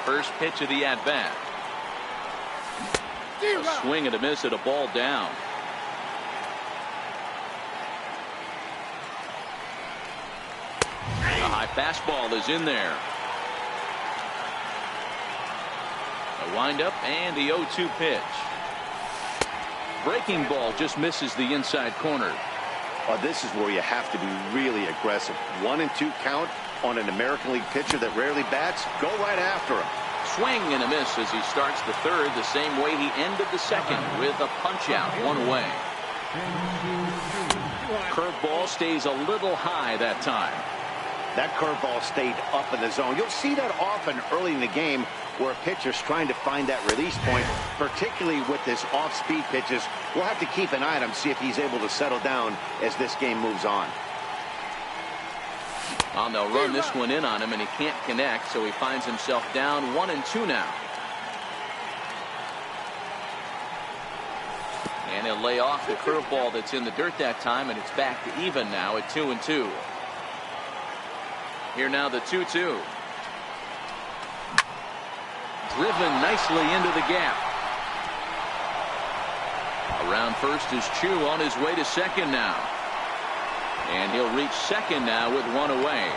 First pitch of the at-bat. A swing and a miss at a ball down. A high fastball is in there. A windup and the 0-2 pitch. Breaking ball just misses the inside corner. Well, this is where you have to be really aggressive. 1-2 count on an American League pitcher that rarely bats. Go right after him. Swing and a miss as he starts the third the same way he ended the second, with a punch out, one away. Curveball stays a little high that time. That curveball stayed up in the zone. You'll see that often early in the game where a pitcher's trying to find that release point, particularly with this off-speed pitches. We'll have to keep an eye on him, see if he's able to settle down as this game moves on. They'll run this one in on him, and he can't connect, so he finds himself down 1-2 now. And he'll lay off the curveball that's in the dirt that time, and it's back to even now at 2-2. Here now the 2-2. Driven nicely into the gap. Around first is Chu on his way to second now. And he'll reach second now with one away.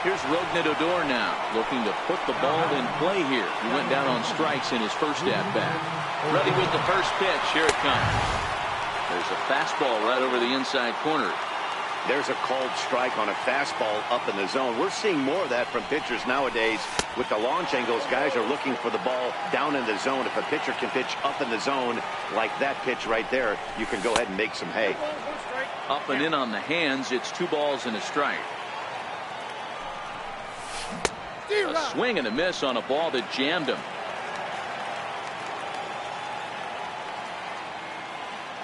Here's Odor now, looking to put the ball in play here. He went down on strikes in his first at-bat. Ready with the first pitch. Here it comes. There's a fastball right over the inside corner. There's a called strike on a fastball up in the zone. We're seeing more of that from pitchers nowadays. With the launch angles, guys are looking for the ball down in the zone. If a pitcher can pitch up in the zone like that pitch right there, you can go ahead and make some hay. Up and in on the hands. It's 2 balls and a strike. A swing and a miss on a ball that jammed him.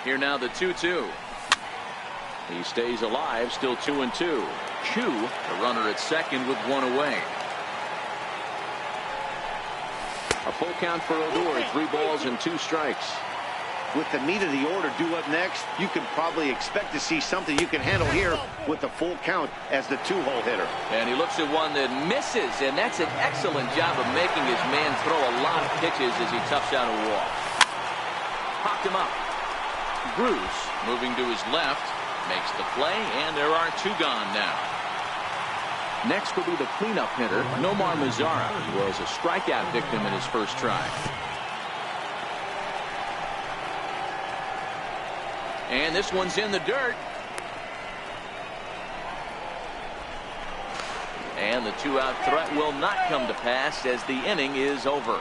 Here now the 2-2. He stays alive, still 2-2. Chu, the runner at second with one away. A full count for Odor, 3 balls and 2 strikes. With the meat of the order due up next, you can probably expect to see something you can handle here with a full count as the 2-hole hitter. And he looks at one that misses, and that's an excellent job of making his man throw a lot of pitches as he toughs out a walk. Popped him up. Bruce moving to his left. Makes the play, and there are 2 gone now. Next will be the cleanup hitter, Nomar Mazara. He was a strikeout victim in his first try. And this one's in the dirt. And the 2-out threat will not come to pass as the inning is over.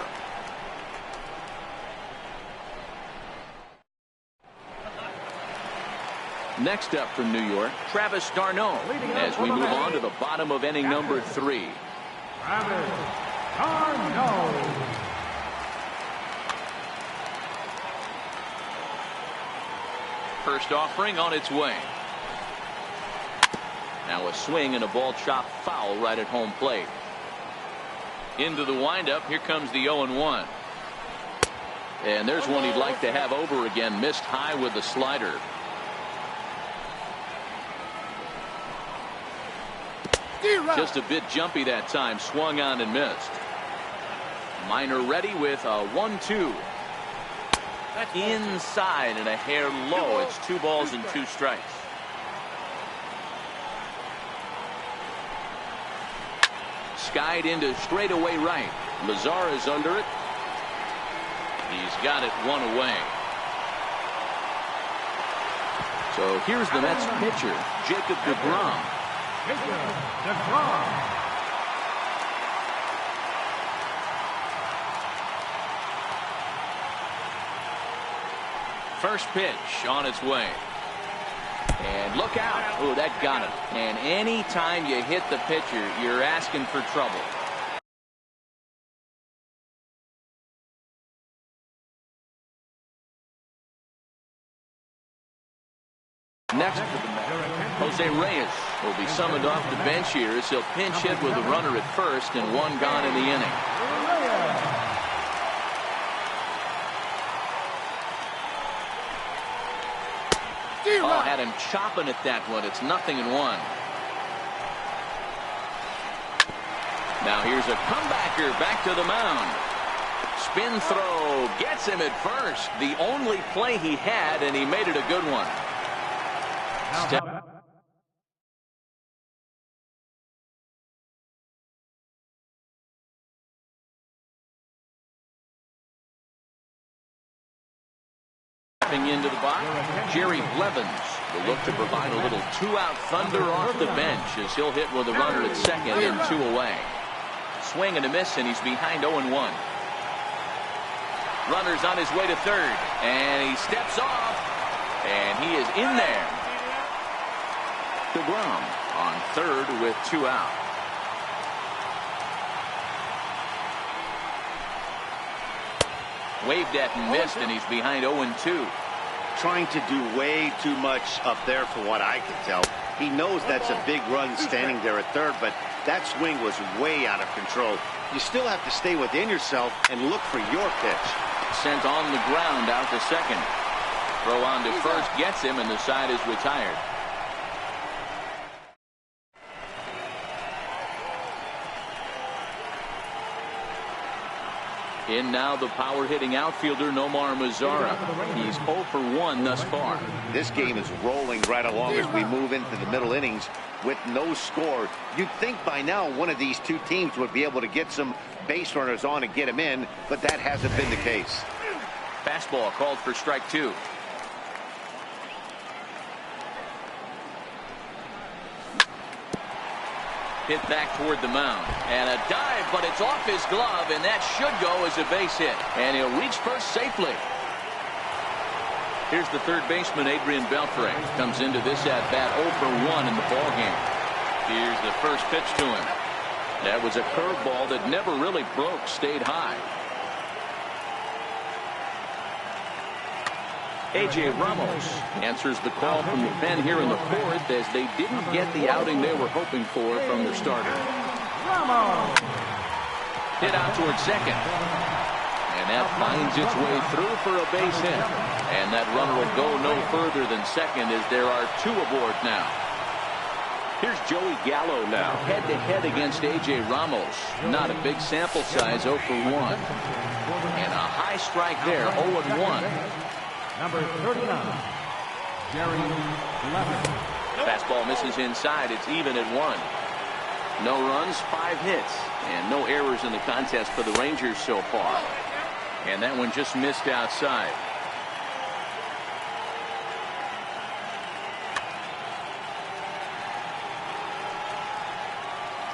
Next up from New York, Travis d'Arnaud, as we move on to the bottom of inning number 3. Travis d'Arnaud. First offering on its way. Now a swing and a ball chopped foul right at home plate. Into the windup. Here comes the 0-1. And there's one he'd like to have over again. Missed high with the slider. Just a bit jumpy that time. Swung on and missed. Minor ready with a 1-2. Inside and a hair low. It's 2 balls and 2 strikes. Skied into straightaway right. Lazar is under it. He's got it 1 away. So here's the Mets pitcher, Jacob deGrom. First pitch on its way. And look out. Oh, that got it. And any time you hit the pitcher, you're asking for trouble. Next, Jose Reyes will be summoned off the bench here as he'll pinch hit with a runner at first and 1 gone in the inning. Oh, had him chopping at that one. It's 0-1. Now here's a comebacker back to the mound. Spin throw gets him at first. The only play he had, and he made it a good one. Stepping into the box, Jerry Blevins will look to provide a little two-out thunder off the bench as he'll hit with a runner at second and 2 away. Swing and a miss, and he's behind 0-1. Runner's on his way to third, and he steps off, and he is in there. DeGrom on third with 2 out. Waved at and missed, and he's behind 0-2. Trying to do way too much up there for what I can tell. He knows that's a big run standing there at third, but that swing was way out of control. You still have to stay within yourself and look for your pitch. Sent on the ground out to second. Throw on to first gets him, and the side is retired. In now the power-hitting outfielder Nomar Mazara. He's 0 for 1 thus far. This game is rolling right along as we move into the middle innings with no score. You'd think by now one of these two teams would be able to get some base runners on and get them in, but that hasn't been the case. Fastball called for strike 2. Hit back toward the mound, and a dive, but it's off his glove, and that should go as a base hit, and he'll reach first safely. Here's the third baseman, Adrian Beltre. Comes into this at bat 0 for 1 in the ballgame. Here's the first pitch to him. That was a curveball that never really broke, stayed high. A.J. Ramos answers the call from the pen here in the fourth as they didn't get the outing they were hoping for from their starter. Hit out towards second. And that finds its way through for a base hit. And that runner will go no further than second as there are 2 aboard now. Here's Joey Gallo now, head-to-head against A.J. Ramos. Not a big sample size, 0 for 1. And a high strike there, 0-1. Number 39, Jerry Blevins. Fastball misses inside. It's even at 1. No runs, 5 hits, and no errors in the contest for the Rangers so far. And that one just missed outside.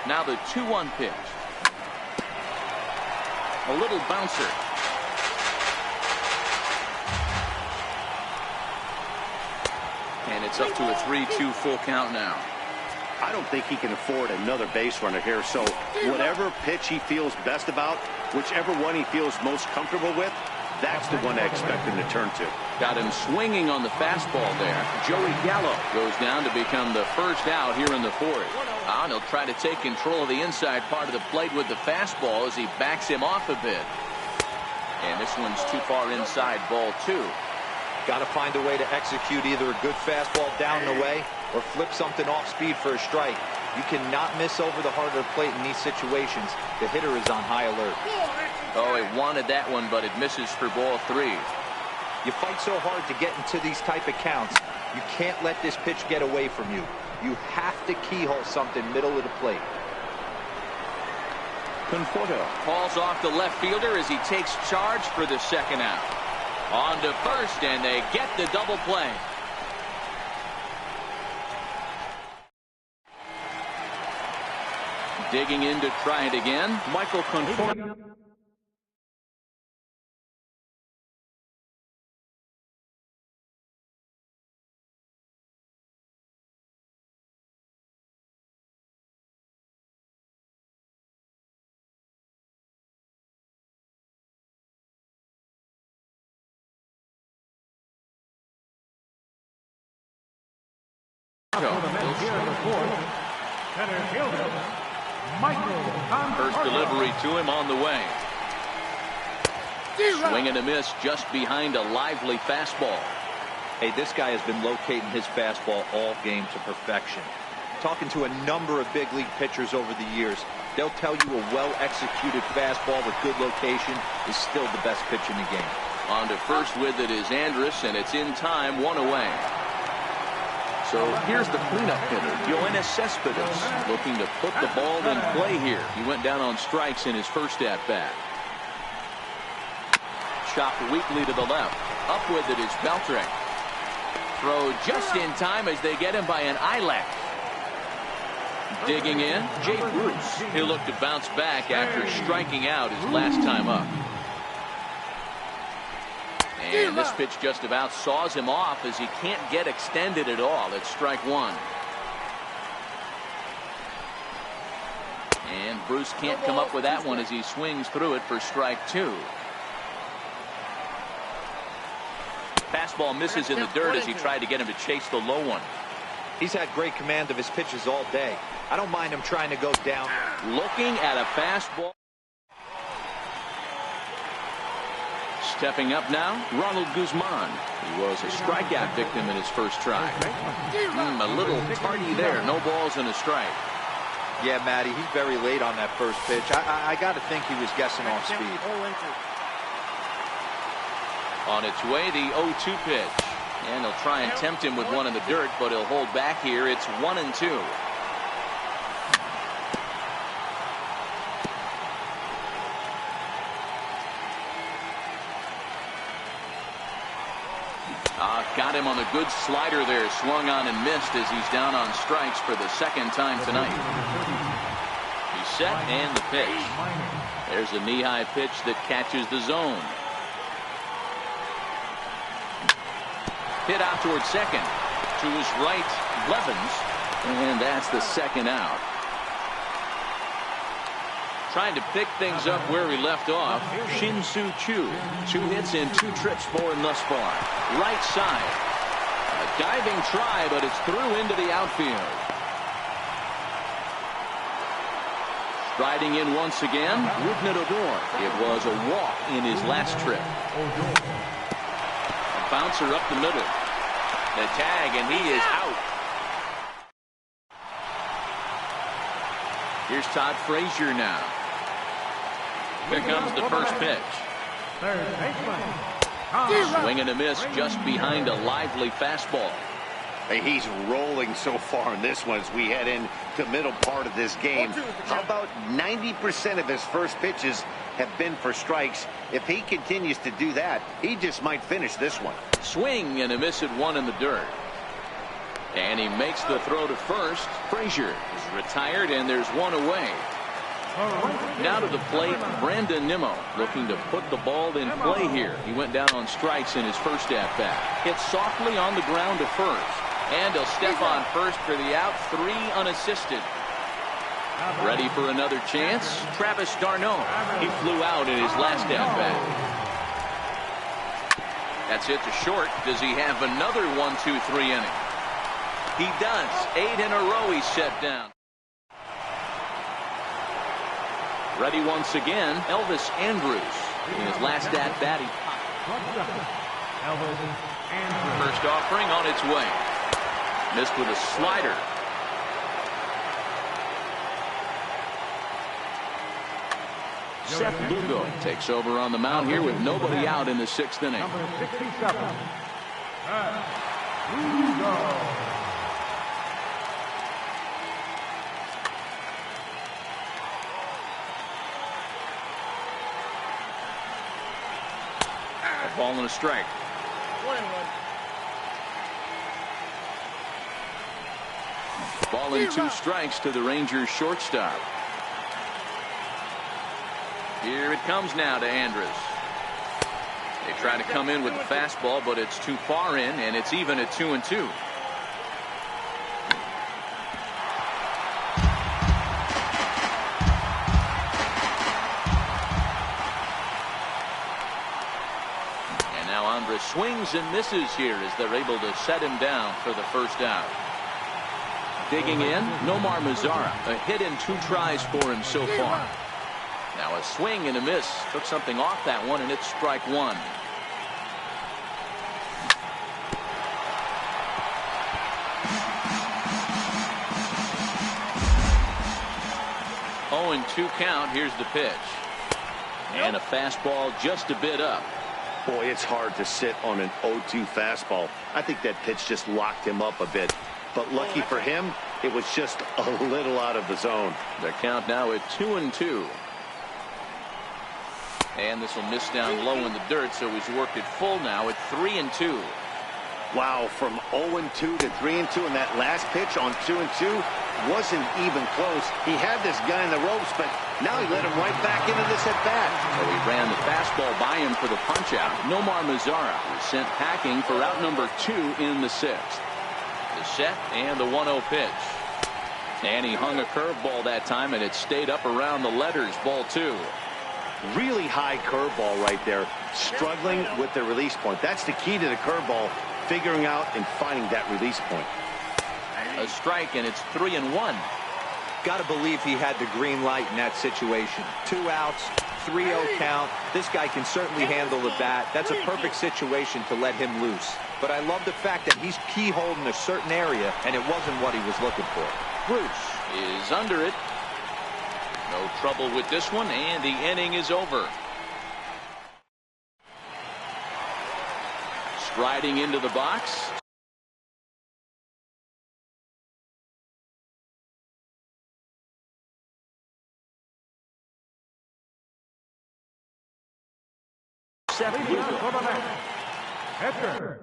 Now the 2-1 pitch. A little bouncer. And it's up to a 3-2 full count now. I don't think he can afford another base runner here, so whatever pitch he feels best about, whichever one he feels most comfortable with, that's the one I expect him to turn to. Got him swinging on the fastball there. Joey Gallo goes down to become the first out here in the fourth. And he'll try to take control of the inside part of the plate with the fastball as he backs him off a bit. And this one's too far inside, ball 2. Got to find a way to execute either a good fastball down and away or flip something off speed for a strike. You cannot miss over the heart of the plate in these situations. The hitter is on high alert. Oh, he wanted that one, but it misses for ball 3. You fight so hard to get into these type of counts. You can't let this pitch get away from you. You have to keyhole something middle of the plate. Conforto falls off the left fielder as he takes charge for the second out. On to first, and they get the double play. Digging in to try it again, Michael Conforto. First delivery to him on the way. Swing and a miss just behind a lively fastball. Hey, this guy has been locating his fastball all game to perfection. Talking to a number of big league pitchers over the years, They'll tell you a well-executed fastball with good location is still the best pitch in the game. On to first with it is Andrus, and it's in time, 1 away. So here's the cleanup hitter, Yoenis Cespedes, looking to put the ball in play here. He went down on strikes in his first at-bat. Chopped weakly to the left. Up with it is Beltre. Throw just in time as they get him by an eyelash. Digging in, Jay Bruce. He'll look to bounce back after striking out his last time up. And this pitch just about saws him off as he can't get extended at all. It's strike one. And Bruce can't come up with that one as he swings through it for strike two. Fastball misses in the dirt as he tried to get him to chase the low one. He's had great command of his pitches all day. I don't mind him trying to go down. Looking at a fastball. Stepping up now, Ronald Guzman. He was a strikeout victim in his first try. A little tardy there. No balls and a strike. Yeah, Matty, he's very late on that first pitch. I got to think he was guessing off speed. On its way, the 0-2 pitch. And he'll try and tempt him with one in the dirt, but he'll hold back here. It's 1-2. Got him on a good slider there. Swung on and missed as he's down on strikes for the second time tonight. He's set and the pitch. There's a knee-high pitch that catches the zone. Hit out towards second. To his right, Blevins. And that's the second out. Trying to pick things up where he left off, Shin-Soo Choo. 2 hits and 2 trips for him thus far. Right side. A diving try, but it's through into the outfield. Striding in once again, Rougned Odor. It was a walk in his last trip. A bouncer up the middle. The tag, and he is out. Here's Todd Frazier now. Here comes the first pitch. Swing and a miss just behind a lively fastball. Hey, he's rolling so far in this one as we head into the middle part of this game. How about 90% of his first pitches have been for strikes? If he continues to do that, he just might finish this one. Swing and a miss at one in the dirt. And he makes the throw to first. Frazier is retired, and there's one away. Now to the plate, Brandon Nimmo looking to put the ball in play here. He went down on strikes in his first at-bat. Hit softly on the ground to first. And he'll step on first for the out, 3 unassisted. Ready for another chance? Travis d'Arnaud. He flew out in his last at-bat. That's it to short. Does he have another 1-2-3 inning? He does. 8 in a row he's set down. Ready once again, Elvis Andrus. In his last at-bat, he first offering on its way. Missed with a slider. Seth Lugo takes over on the mound here with nobody out in the 6th inning. Number 67. Lugo. A ball and a strike. 1-1. Ball and 2 strikes to the Rangers shortstop. Here it comes now to Andrus. They try to come in with the fastball, but it's too far in, and it's even at 2-2. And now Andrus swings and misses here as they're able to set him down for the first out. Digging in, Nomar Mazara. A hit in 2 tries for him so far. Now a swing and a miss. Took something off that one, and it's strike 1. 0-2 count. Here's the pitch. And a fastball just a bit up. Boy, it's hard to sit on an 0-2 fastball. I think that pitch just locked him up a bit. But lucky for him, it was just a little out of the zone. The count now at 2-2. And this will miss down low in the dirt, so he's worked it full now at 3-2. Wow, from 0-2 to 3-2, and that last pitch on 2-2 wasn't even close. He had this guy in the ropes, but now he let him right back into this at-bat. So he ran the fastball by him for the punch-out. Nomar Mazara was sent packing for out number 2 in the 6th. The set and the 1-0 pitch. And he hung a curveball that time, and it stayed up around the letters. Ball 2. Really high curveball right there. Struggling with the release point. That's the key to the curveball, figuring out and finding that release point. A strike, and it's 3-1. Got to believe he had the green light in that situation. 2 outs, 3-0 count. This guy can certainly handle the bat. That's a perfect situation to let him loose. But I love the fact that he's keyholed in a certain area, and it wasn't what he was looking for. Bruce is under it. No trouble with this one, and the inning is over. Striding into the box. Leading out for the match, Xburner.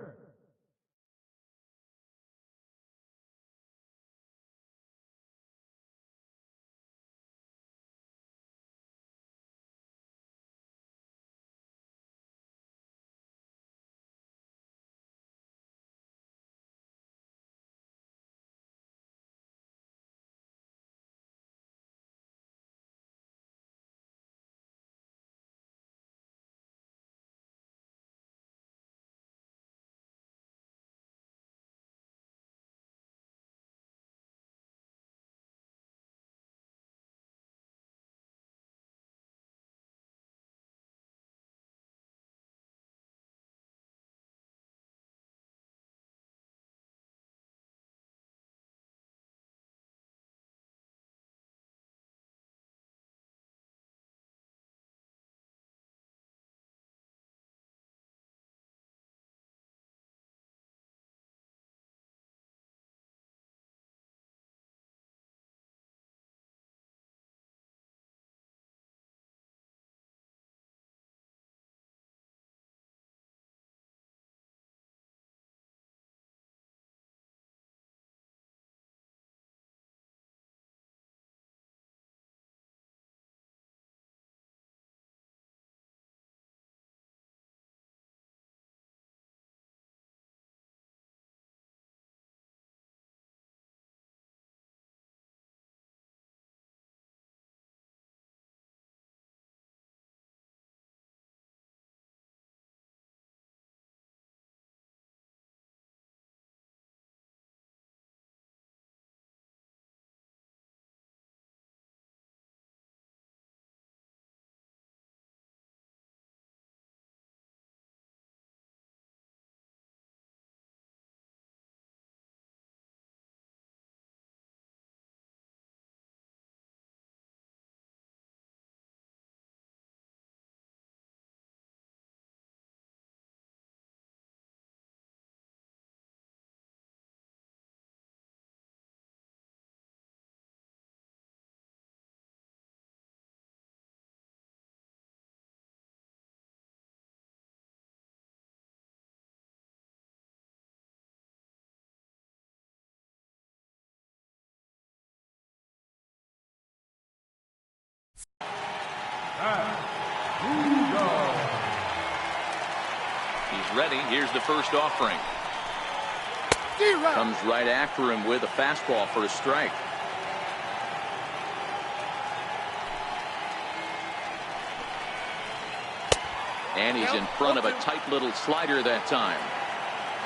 He's ready. Here's the first offering. Comes right after him with a fastball for a strike. And he's in front of a tight little slider that time.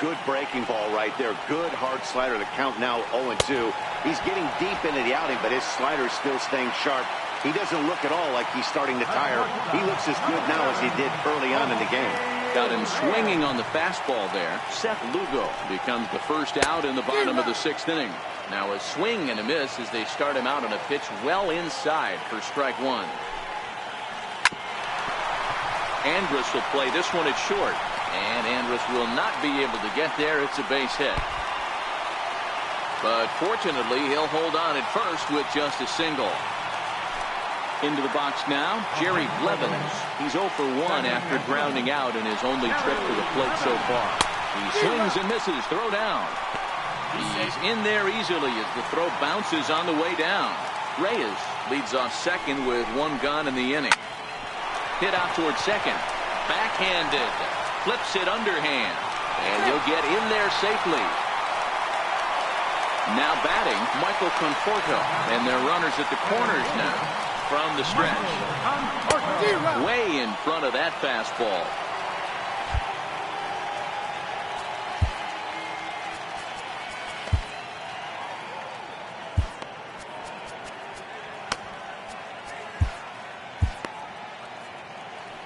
Good breaking ball right there. Good hard slider. The count now 0-2. He's getting deep into the outing, but his slider's still staying sharp. He doesn't look at all like he's starting to tire. He looks as good now as he did early on in the game. Got him swinging on the fastball there. Seth Lugo becomes the first out in the bottom of the 6th inning. Now a swing and a miss as they start him out on a pitch well inside for strike 1. Andrus will play this one at short. And Andrus will not be able to get there. It's a base hit. But fortunately, he'll hold on at first with just a single. Into the box now, Jerry Blevins. He's 0 for 1 after grounding out in his only trip to the plate so far. He swings and misses. Throw down. He's in there easily as the throw bounces on the way down. Reyes leads off second with 1 gone in the inning. Hit out towards second. Backhanded. Flips it underhand. And he'll get in there safely. Now batting, Michael Conforto. And their runners at the corners now. From the stretch. Way in front of that fastball.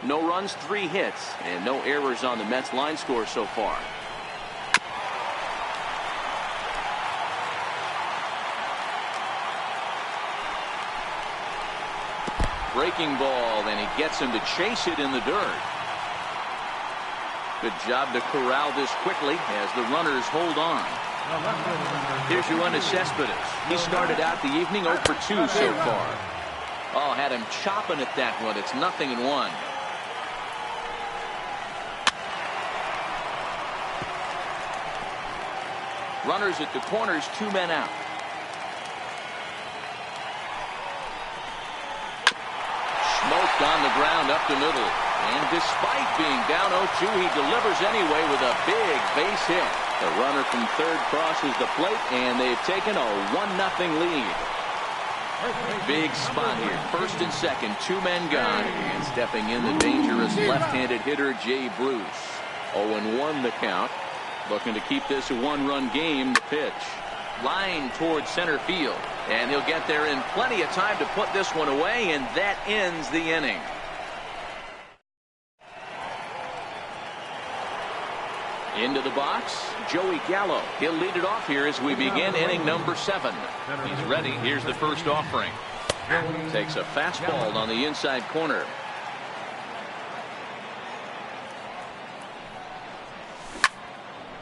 No runs, 3 hits, and no errors on the Mets line score so far. Breaking ball, and he gets him to chase it in the dirt. Good job to corral this quickly as the runners hold on. Here's Yoenis Cespedes. He started out the evening 0 for 2 so far. Oh, had him chopping at that one. It's 0-1. Runners at the corners, 2 men out. Smoked on the ground up the middle. And despite being down 0-2, he delivers anyway with a big base hit. The runner from third crosses the plate, and they've taken a 1-0 lead. Big spot here. First and second, 2 men gone. And stepping in the dangerous left-handed hitter, Jay Bruce. 0-1 the count. Looking to keep this a 1-run game. The pitch. Line towards center field. And he'll get there in plenty of time to put this one away, and that ends the inning. Into the box, Joey Gallo. He'll lead it off here as we begin inning number 7. He's ready. Here's the first offering. Takes a fastball on the inside corner.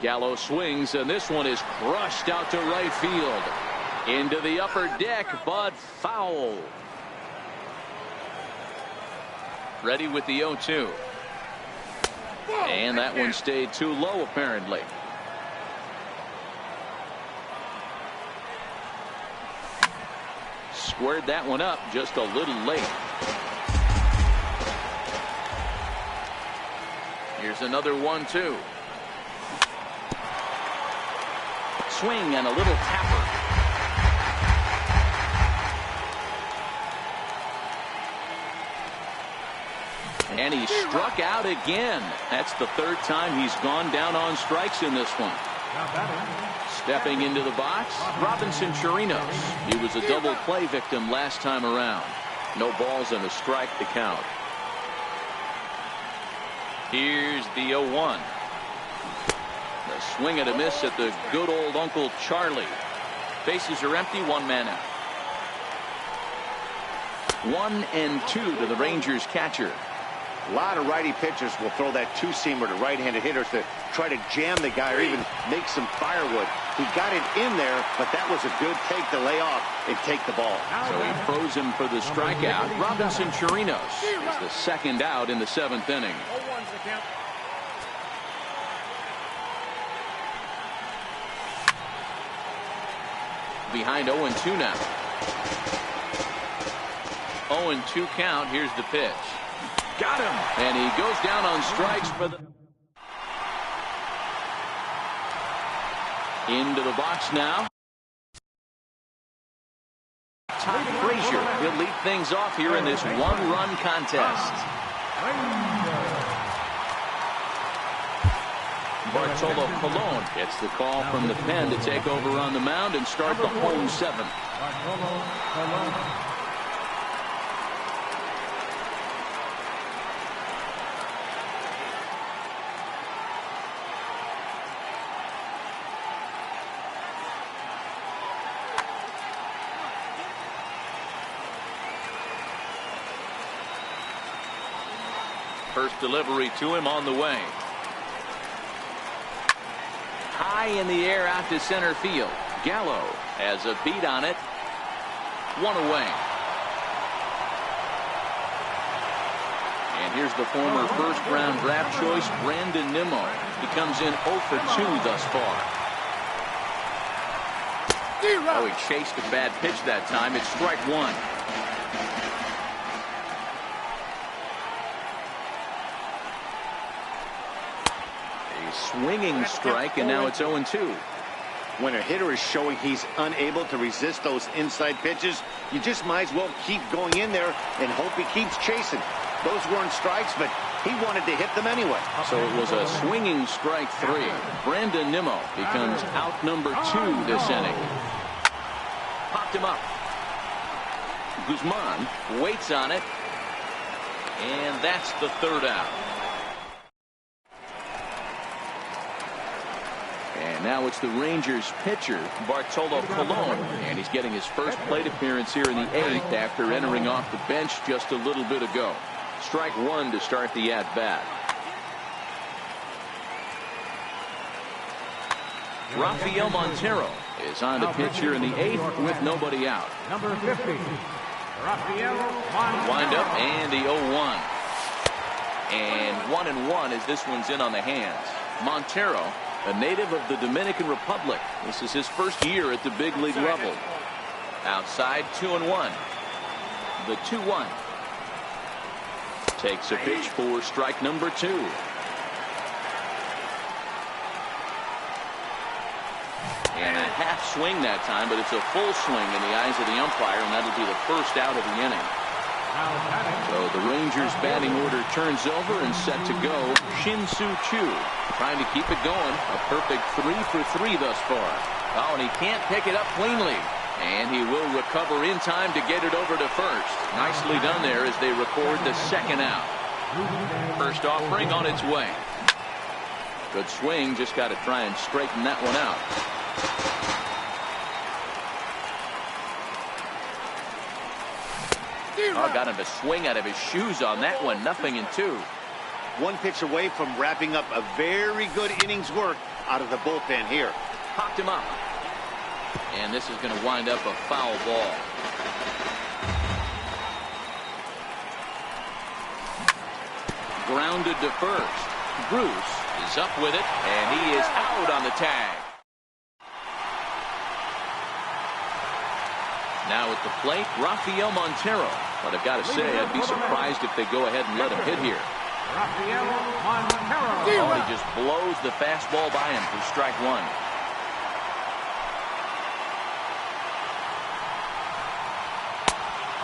Gallo swings, and this one is crushed out to right field. Into the upper deck, but foul. Ready with the 0-2. And that one stayed too low, apparently. Squared that one up just a little late. Here's another 1-2. Swing and a little tapper. And he struck out again. That's the 3rd time he's gone down on strikes in this one. Stepping into the box, Robinson Chirinos. He was a double play victim last time around. No balls and a strike to count. Here's the 0-1. The swing and a miss at the good old Uncle Charlie. Bases are empty, 1 man out. 1-2 to the Rangers catcher. A lot of righty pitchers will throw that 2-seamer to right-handed hitters to try to jam the guy or even make some firewood. He got it in there, but that was a good take to lay off and take the ball. So he froze him for the strikeout. Robinson Chirinos is the 2nd out in the 7th inning. Behind 0-2 now. 0-2 count. Here's the pitch. Got him. And he goes down on strikes for the... Into the box now. Todd Frazier. He'll lead things off here in this 1-run contest. Bartolo Colon gets the call from the pen to take over on the mound and start the home 7th. First delivery to him on the way. High in the air out to center field. Gallo has a beat on it. One away. And here's the former first-round draft choice, Brandon Nimmo. He comes in 0 for 2 thus far. Oh, he chased a bad pitch that time. It's strike one. A swinging strike, and now it's 0-2. When a hitter is showing he's unable to resist those inside pitches, you just might as well keep going in there and hope he keeps chasing. Those weren't strikes, but he wanted to hit them anyway. So it was a swinging strike 3. Brandon Nimmo becomes out number 2 this inning. Popped him up. Guzman waits on it. And that's the third out. And now it's the Rangers pitcher, Bartolo Colon. And he's getting his first plate appearance here in the 8th after entering off the bench just a little bit ago. Strike one to start the at-bat. Rafael Montero is on to pitch here in the 8th with nobody out. Number 50, Rafael Montero. Wind up and the 0-1. And 1-1 as this one's in on the hands. Montero, a native of the Dominican Republic. This is his first year at the big league level. Outside, 2-1. The 2-1. Takes a pitch for strike number 2. And a half swing that time, but it's a full swing in the eyes of the umpire, and that'll be the first out of the inning. So the Rangers batting order turns over and set to go. Shin-Soo Choo trying to keep it going. A perfect 3 for 3 thus far. Oh, and he can't pick it up cleanly. And he will recover in time to get it over to first. Nicely done there as they record the second out. First offering on its way. Good swing. Just got to try and straighten that one out. Oh, got him to swing out of his shoes on that one. 0-2. One pitch away from wrapping up a very good innings work out of the bullpen here. Popped him up. And this is going to wind up a foul ball. Grounded to first. Bruce is up with it, and he is out on the tag. Now at the plate, Rafael Montero. But I've got to say, I'd be surprised if they go ahead and let him hit here. Rafael Montero. Oh, he just blows the fastball by him for strike one.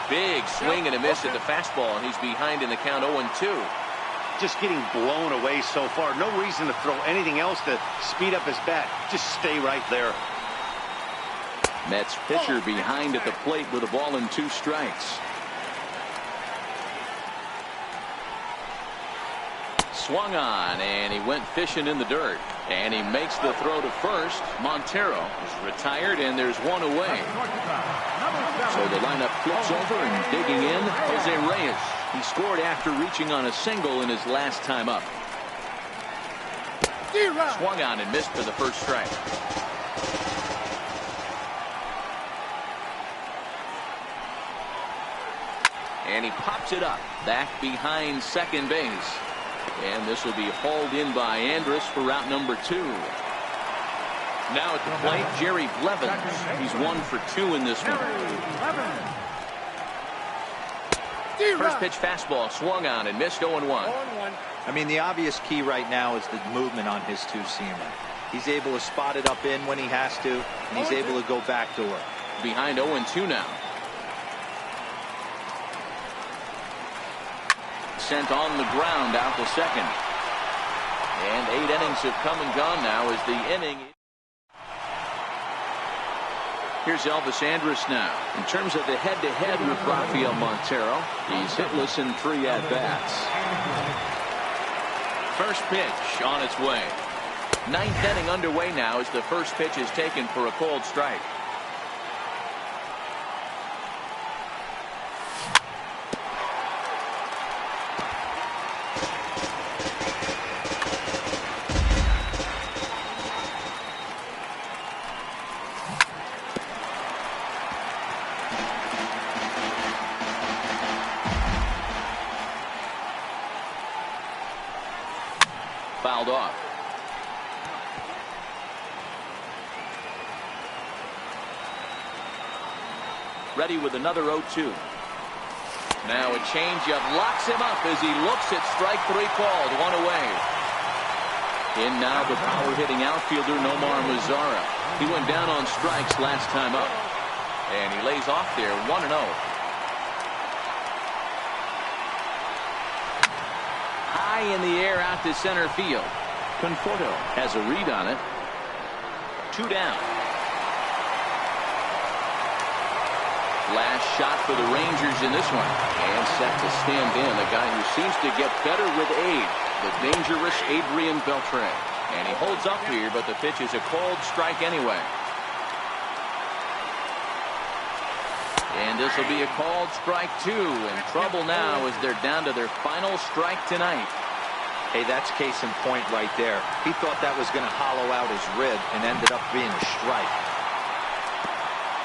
Big swing and a miss at the fastball, and he's behind in the count 0-2. Just getting blown away so far. No reason to throw anything else to speed up his bat. Just stay right there. Mets pitcher behind at the plate with a ball and 2 strikes. Swung on, and he went fishing in the dirt. And he makes the throw to first. Montero is retired, and there's one away. So the lineup flips over, and digging in, Jose Reyes. He scored after reaching on a single in his last time up. Swung on and missed for the first strike. And he pops it up back behind second base. And this will be hauled in by Andrus for route number 2. Now at the plate, Jerry Blevins. He's 1 for 2 in this one. First pitch fastball swung on and missed 0-1. I mean, the obvious key right now is the movement on his 2-seamer. He's able to spot it up in when he has to, and he's able to go backdoor. Behind 0-2 now. Sent on the ground out to second. And 8 innings have come and gone now as the inning. Here's Elvis Andrus now. In terms of the head-to-head with Rafael Montero, he's hitless in 3 at-bats. First pitch on its way. 9th inning underway now as the first pitch is taken for a cold strike. fouled off. Ready with another 0-2. Now a changeup locks him up as he looks at strike three called. One away. In now the power-hitting outfielder Nomar Mazara. He went down on strikes last time up. And he lays off there 1-0. High in the air out to center field. Conforto has a read on it. 2 down. Last shot for the Rangers in this one. And set to stand in, a guy who seems to get better with age, the dangerous Adrian Beltre. And he holds up here, but the pitch is a called strike anyway. And this will be a called strike too. In trouble now as they're down to their final strike tonight. Hey, that's case in point right there. He thought that was going to hollow out his rib and ended up being a strike.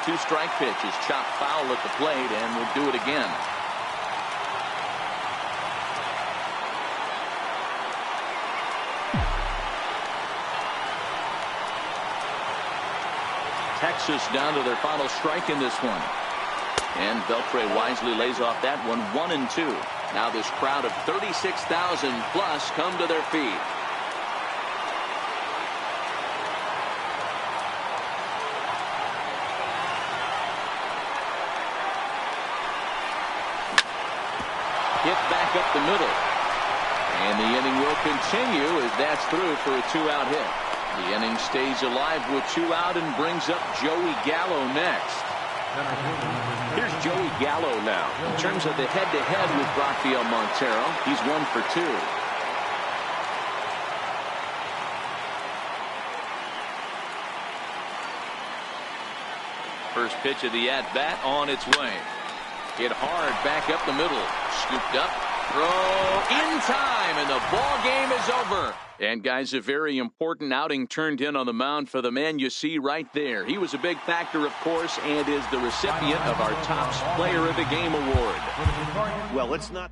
2-strike pitch is chopped foul at the plate, and we'll do it again. Texas down to their final strike in this one. And Beltre wisely lays off that one 1-2. Now this crowd of 36,000 plus come to their feet. Hit back up the middle. And the inning will continue as that's through for a 2-out hit. The inning stays alive with 2 out and brings up Joey Gallo next. Here's Joey Gallo now. In terms of the head-to-head with Rafael Montero, he's 1 for 2. First pitch of the at-bat on its way. Hit hard back up the middle. Scooped up. Throw in time, and the ball game is over. And guys, a very important outing turned in on the mound for the man you see right there. He was a big factor, of course, and is the recipient of our Topps Player of the Game award. Well, let's not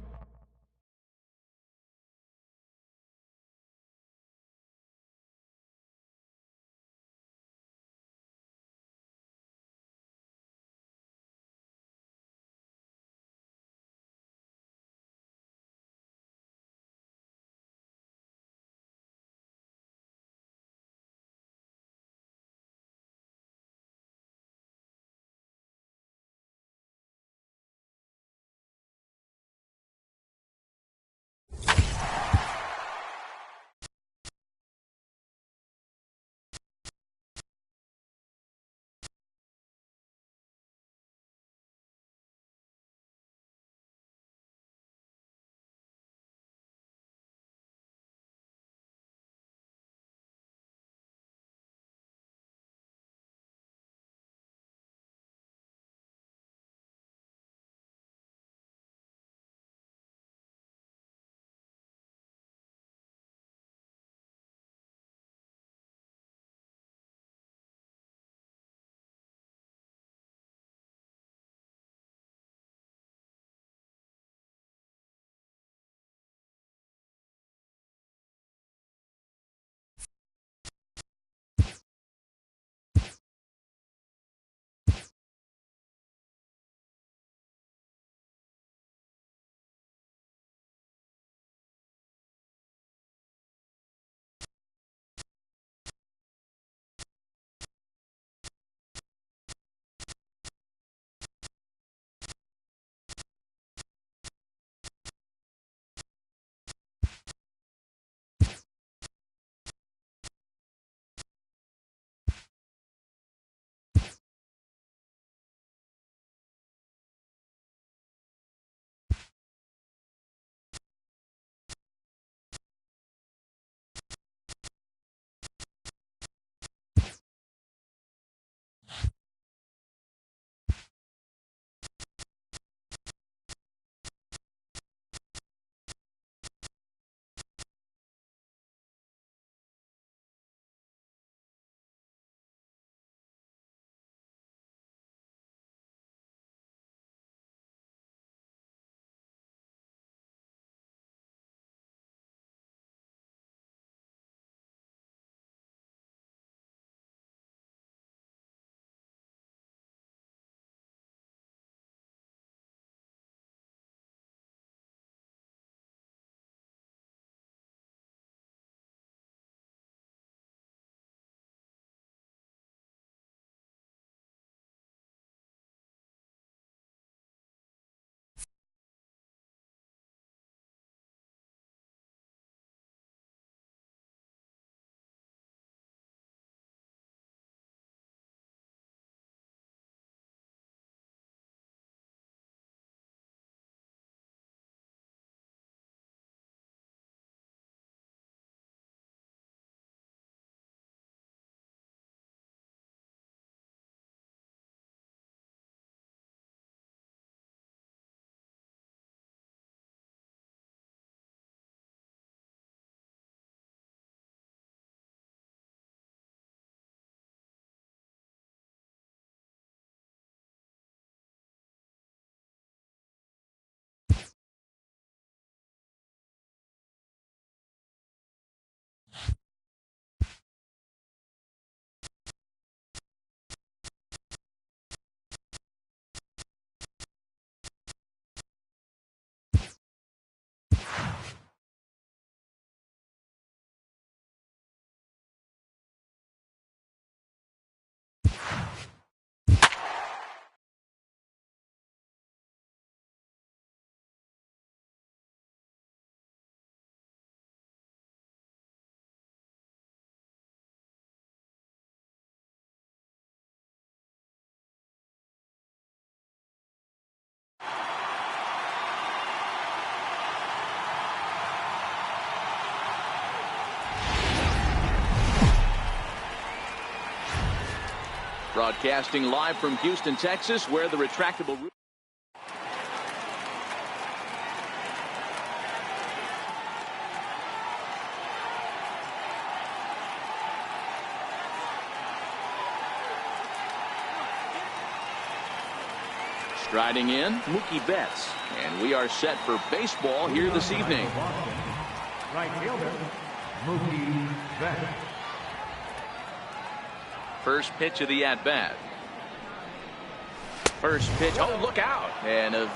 Broadcasting live from Houston, Texas, where the retractable striding in, Mookie Betts. And we are set for baseball here this evening. Right fielder, Mookie Betts. First pitch of the at-bat. First pitch. Oh, look out. And a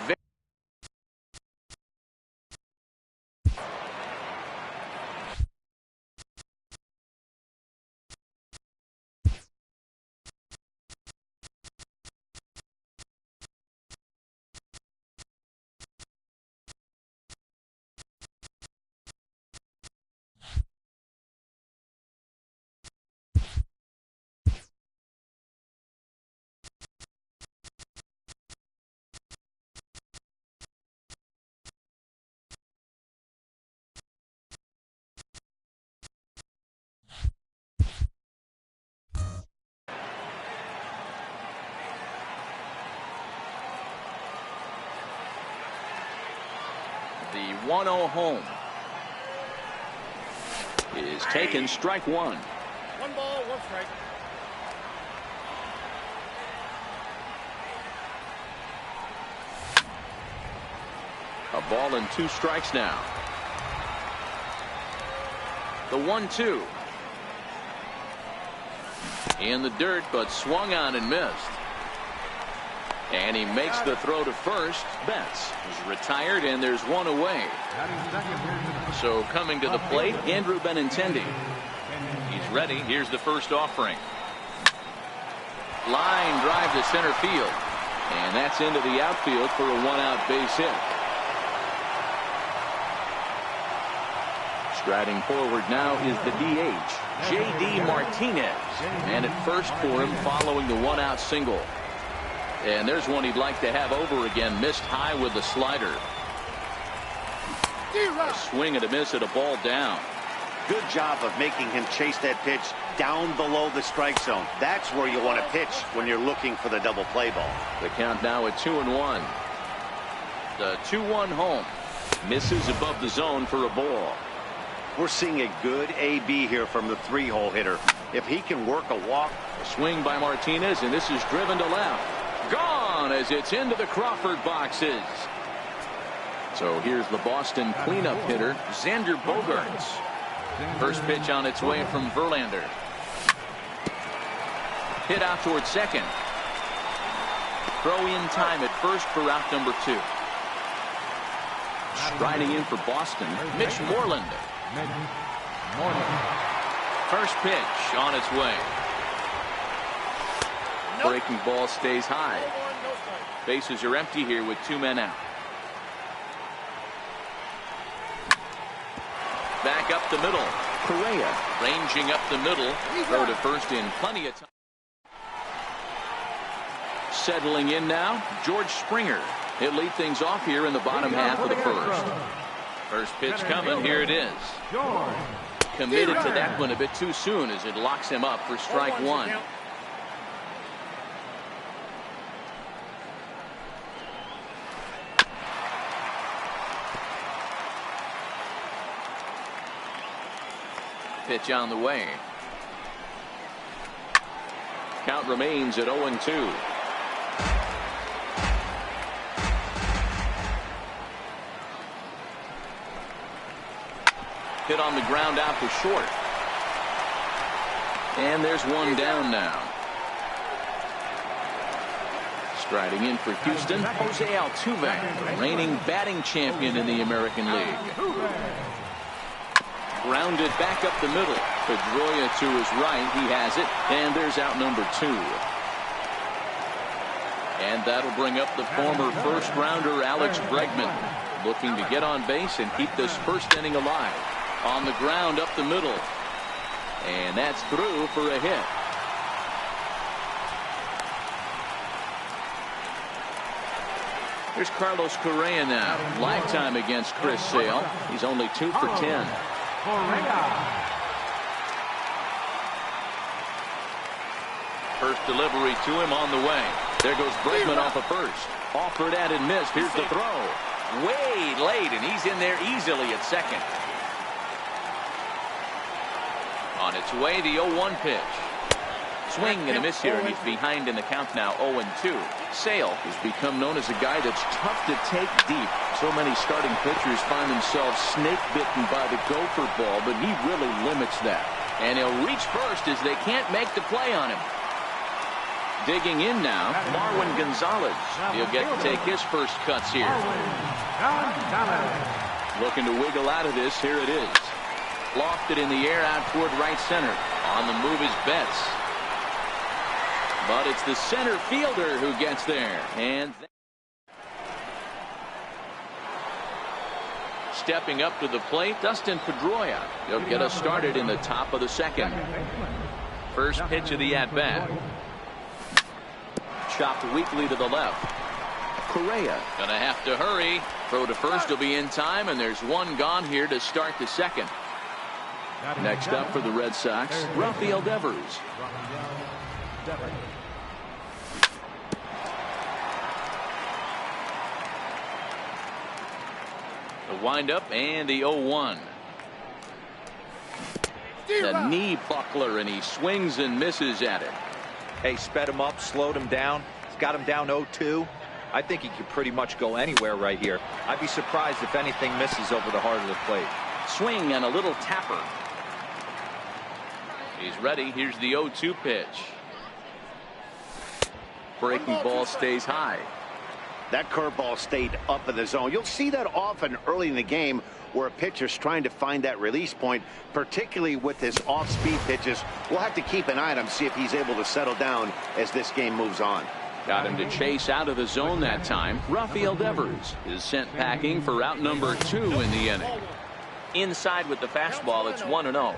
the 1-0 home is taken. Strike one. 1 ball, 1 strike. A ball and 2 strikes now. The 1-2 in the dirt, but swung on and missed. And he makes the throw to first. Betts is retired, and there's 1 away. So coming to the plate, Andrew Benintendi. He's ready. Here's the first offering. Line drive to center field. And that's into the outfield for a 1-out base hit. Striding forward now is the DH, J.D. Martinez. And at first for him following the 1-out single. And there's one he'd like to have over again. Missed high with the slider. A swing and a miss at a ball down. Good job of making him chase that pitch down below the strike zone. That's where you want to pitch when you're looking for the double play ball. The count now at 2-1. The 2-1 home. Misses above the zone for a ball. We're seeing a good AB here from the 3-hole hitter. If he can work a walk. A swing by Martinez, and this is driven to left. Gone as it's into the Crawford boxes. So here's the Boston cleanup hitter, Xander Bogaerts. First pitch on its way from Verlander. Hit out towards second. Throw in time at first for out number 2. Striding in for Boston, Mitch Moreland. First pitch on its way. Breaking ball stays high. Bases are empty here with 2 men out. Back up the middle. Correa ranging up the middle. Throw to first in plenty of time. Settling in now, George Springer. He'll lead things off here in the bottom half of the first. First pitch coming. Here it is. Committed to that one a bit too soon as it locks him up for strike 1. Pitch on the way. Count remains at 0-2. Hit on the ground out to short. And there's one down now. Striding in for Houston, Jose Altuve, reigning batting champion in the American League. Grounded back up the middle. Pedroia to his right. He has it. And there's out number 2. And that'll bring up the former first-rounder Alex Bregman, looking to get on base and keep this first inning alive. On the ground up the middle. And that's through for a hit. Here's Carlos Correa now. Lifetime against Chris Sale. He's only 2 for 10. First delivery to him on the way. There goes Bregman off of first. Offered at and missed. Here's the throw. Way late, and he's in there easily at second. On its way, the 0-1 pitch. Swing and a miss here, and he's behind in the count now, 0-2. Sale has become known as a guy that's tough to take deep. So many starting pitchers find themselves snake-bitten by the gopher ball, but he really limits that. And he'll reach first as they can't make the play on him. Digging in now, Marwin Gonzalez. He'll get to take his first cuts here. Looking to wiggle out of this. Here it is. Lofted in the air out toward right center. On the move is Betts. But it's the center fielder who gets there. And stepping up to the plate, Dustin Pedroia. He'll get us started in the top of the second. First pitch of the at-bat. Chopped weakly to the left. Correa gonna have to hurry. Throw to first will be in time, and there's one gone here to start the second. Next up for the Red Sox, Rafael Devers. The windup and the 0-1. The knee buckler, and he swings and misses at it. Hey, sped him up, slowed him down. He's got him down 0-2. I think he could pretty much go anywhere right here. I'd be surprised if anything misses over the heart of the plate. Swing and a little tapper. He's ready. Here's the 0-2 pitch. Breaking ball stays high. That curveball stayed up in the zone. You'll see that often early in the game where a pitcher's trying to find that release point, particularly with his off-speed pitches. We'll have to keep an eye on him, see if he's able to settle down as this game moves on. Got him to chase out of the zone that time. Rafael Devers is sent packing for out number 2 in the inning. Inside with the fastball, it's 1-0.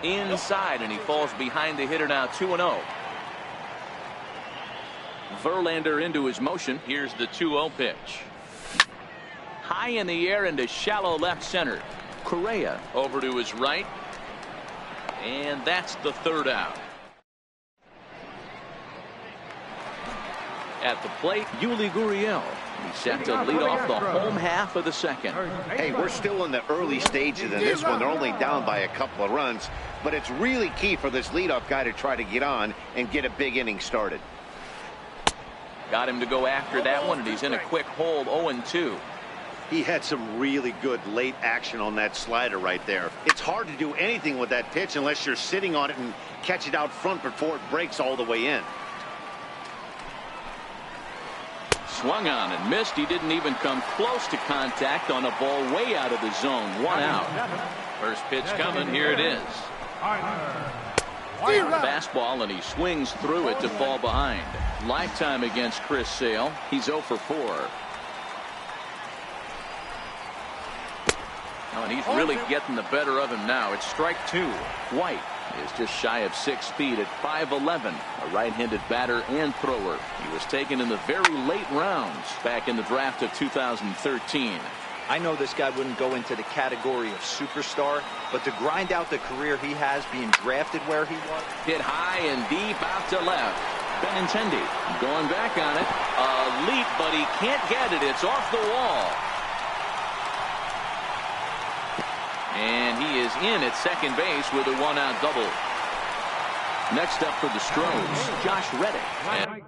Inside, and he falls behind the hitter now, 2-0. Verlander into his motion. Here's the 2-0 pitch. High in the air into shallow left center. Correa over to his right. And that's the third out. At the plate, Yuli Gurriel. He's set to lead off the home half of the second. Hey, we're still in the early stages in this one. They're only down by a couple of runs, but it's really key for this leadoff guy to try to get on and get a big inning started. Got him to go after that one, and he's in a quick hold, 0-2. He had some really good late action on that slider right there. It's hard to do anything with that pitch unless you're sitting on it and catch it out front before it breaks all the way in. Swung on and missed. He didn't even come close to contact on a ball way out of the zone. 1 out. First pitch coming. Here it is. Fastball, and he swings through it to fall behind. Lifetime against Chris Sale. He's 0 for 4. Oh, and he's really getting the better of him now. It's strike 2. White is just shy of 6 feet at 5'11", a right-handed batter and thrower. He was taken in the very late rounds back in the draft of 2013. I know this guy wouldn't go into the category of superstar, but to grind out the career he has being drafted where he was. Hit high and deep out to left. Benintendi going back on it. A leap, but he can't get it. It's off the wall. And he is in at second base with a 1-out double. Next up for the Stros, Josh Reddick. And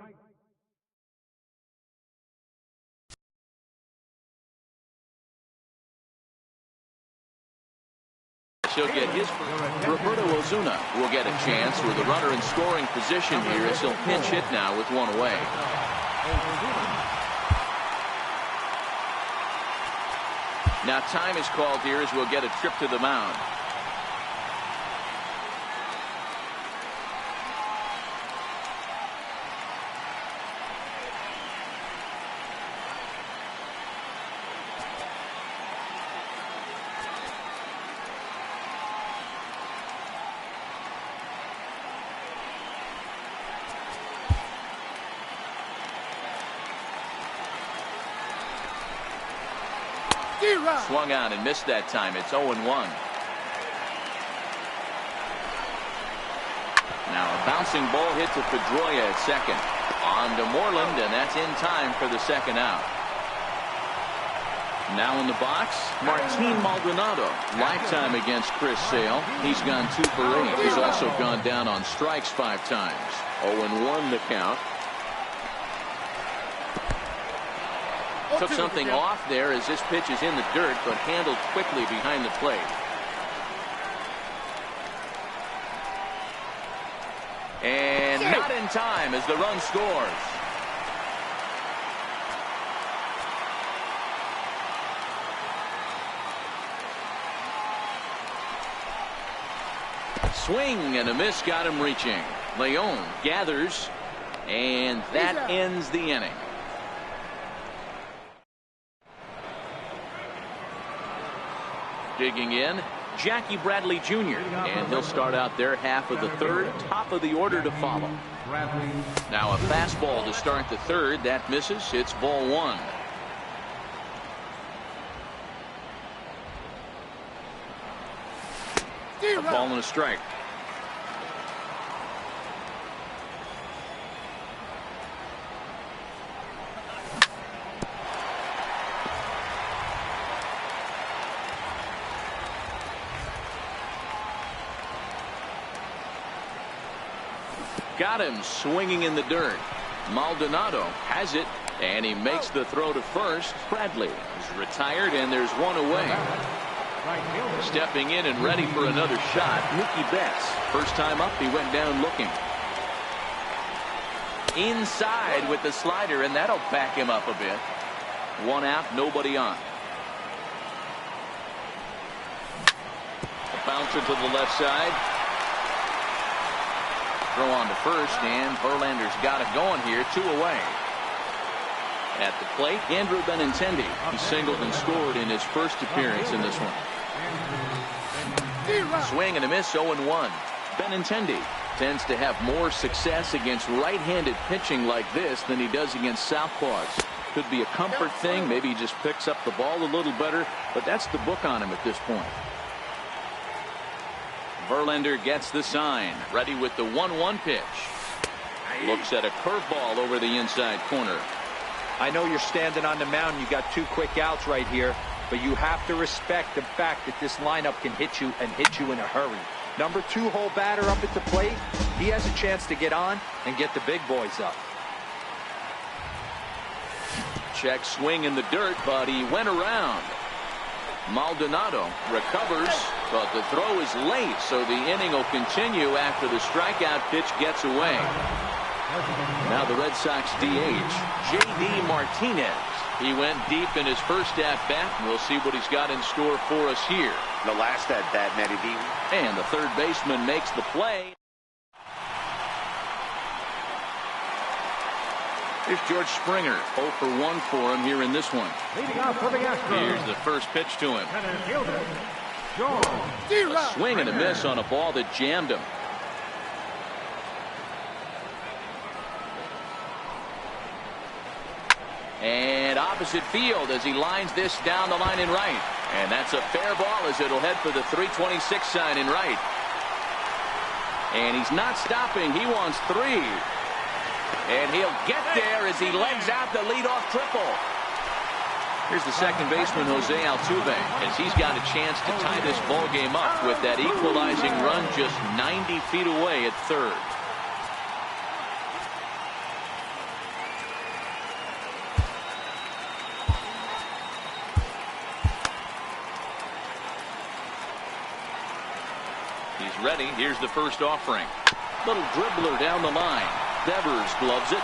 he'll get his first. Roberto Ozuna will get a chance with a runner in scoring position here as he'll pinch hit now with 1 away. Now time is called here as we'll get a trip to the mound. Swung on and missed that time. It's 0-1. Bouncing ball hit to Pedroia at second. On to Moreland, and that's in time for the second out. Now in the box, Martin Maldonado. Lifetime against Chris Sale. He's gone 2 for 8. He's also gone down on strikes 5 times. 0-1 the count. Took something off there as this pitch is in the dirt, but handled quickly behind the plate. And not in time as the run scores. Swing and a miss got him reaching. Leon gathers, and that ends the inning. Digging in, Jackie Bradley Jr. And he'll start out their half of the third, top of the order to follow. Now a fastball to start the third. That misses. It's ball 1. A ball and a strike. Got him swinging in the dirt. Maldonado has it, and he makes the throw to first. Bradley is retired, and there's one away. Stepping in and ready for another shot, Mookie Betts. First time up, he went down looking. Inside with the slider, and that'll back him up a bit. 1 out, nobody on. A bouncer to the left side. Throw on to first, and Verlander's got it going here. 2 away. At the plate, Andrew Benintendi. He singled and scored in his first appearance in this one. Swing and a miss, 0-1. Benintendi tends to have more success against right-handed pitching like this than he does against southpaws. Could be a comfort thing. Maybe he just picks up the ball a little better, but that's the book on him at this point. Verlander gets the sign. Ready with the 1-1 pitch. Looks at a curveball over the inside corner. I know you're standing on the mound. You got 2 quick outs right here, but you have to respect the fact that this lineup can hit you and hit you in a hurry. Number 2 hole batter up at the plate. He has a chance to get on and get the big boys up. Check swing in the dirt, but he went around. Maldonado recovers, but the throw is late, so the inning will continue after the strikeout pitch gets away. Now the Red Sox DH, J.D. Martinez. He went deep in his first at-bat, and we'll see what he's got in store for us here. The last at-bat, Matty D. And the third baseman makes the play. Here's George Springer, 0 for 1 for him here in this one. Leading off for the Astros. Here's the first pitch to him. Center fielder, George. A swing and a miss on a ball that jammed him. And opposite field as he lines this down the line in right. And that's a fair ball as it'll head for the 326 sign in right. And he's not stopping. He wants 3. And he'll get there as he legs out the leadoff triple. Here's the second baseman, Jose Altuve, as he's got a chance to tie this ball game up with that equalizing run just 90 feet away at third. He's ready. Here's the first offering. Little dribbler down the line. Devers gloves it.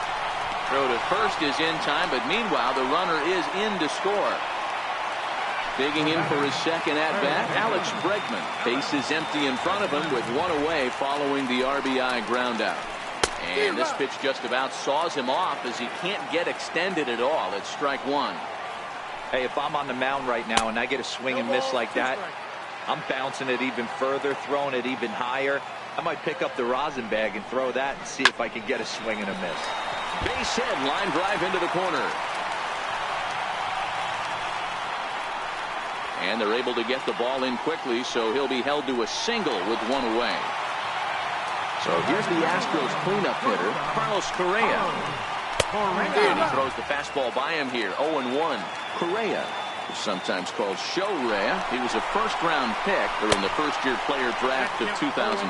Throw to first is in time, but meanwhile the runner is in to score. Digging in for his second at-bat, Alex Bregman. Base is empty in front of him with 1 away following the RBI ground out. And this pitch just about saws him off as he can't get extended at all. It's strike 1. Hey, if I'm on the mound right now and I get a swing and miss like that, I'm bouncing it even further, throwing it even higher. I might pick up the rosin bag and throw that and see if I can get a swing and a miss. Base hit, line drive into the corner. And they're able to get the ball in quickly, so he'll be held to a single with 1 away. So here's the Astros cleanup hitter, Carlos Correa. And he throws the fastball by him here, 0-1. Correa, sometimes called Show-Rea. He was a first-round pick during the first-year player draft of 2012.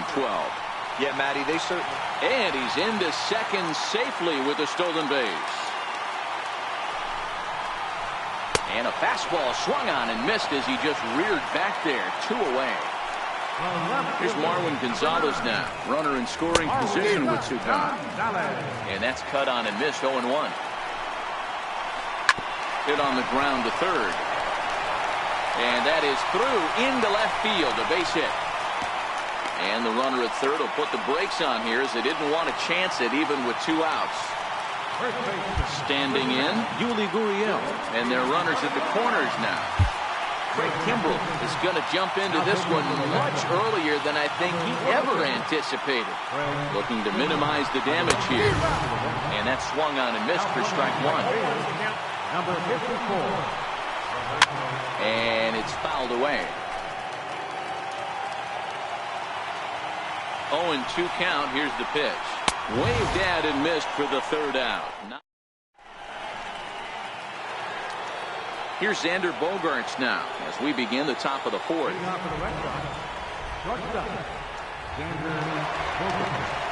Yeah, Matty, they certainly... And he's into second safely with a stolen base. And a fastball swung on and missed as he just reared back there. 2 away. Here's Marwin Gonzalez now. Runner in scoring position with 2 gone. And that's cut on and missed, 0-1. Hit on the ground to third. And that is through into left field. A base hit. And the runner at third will put the brakes on here as they didn't want to chance it even with 2 outs. Standing in, Yuli Gurriel. And their runners at the corners now. Craig Kimbrell is going to jump into this one much earlier than I think he ever anticipated. Looking to minimize the damage here. And that swung on and missed for strike 1. Number 54. And it's fouled away. 0-2 count. Here's the pitch. Waved at and missed for the 3rd out. Here's Xander Bogaerts now as we begin the top of the 4th.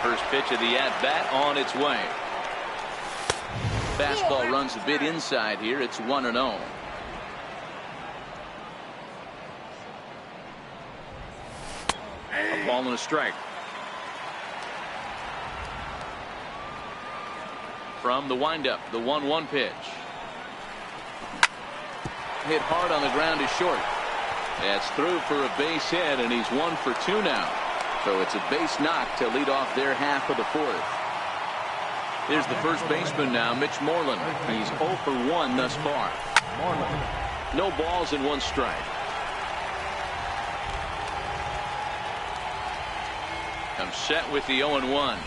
First pitch of the at-bat on its way. Fastball runs a bit inside here. It's 1-0. A ball and a strike. From the windup, the 1-1 pitch. Hit hard on the ground is short. That's through for a base hit, and he's 1 for 2 now. So it's a base knock to lead off their half of the 4th. Here's the first baseman now, Mitch Moreland. He's 0 for 1 thus far. No balls and 1 strike. Comes set with the 0-1.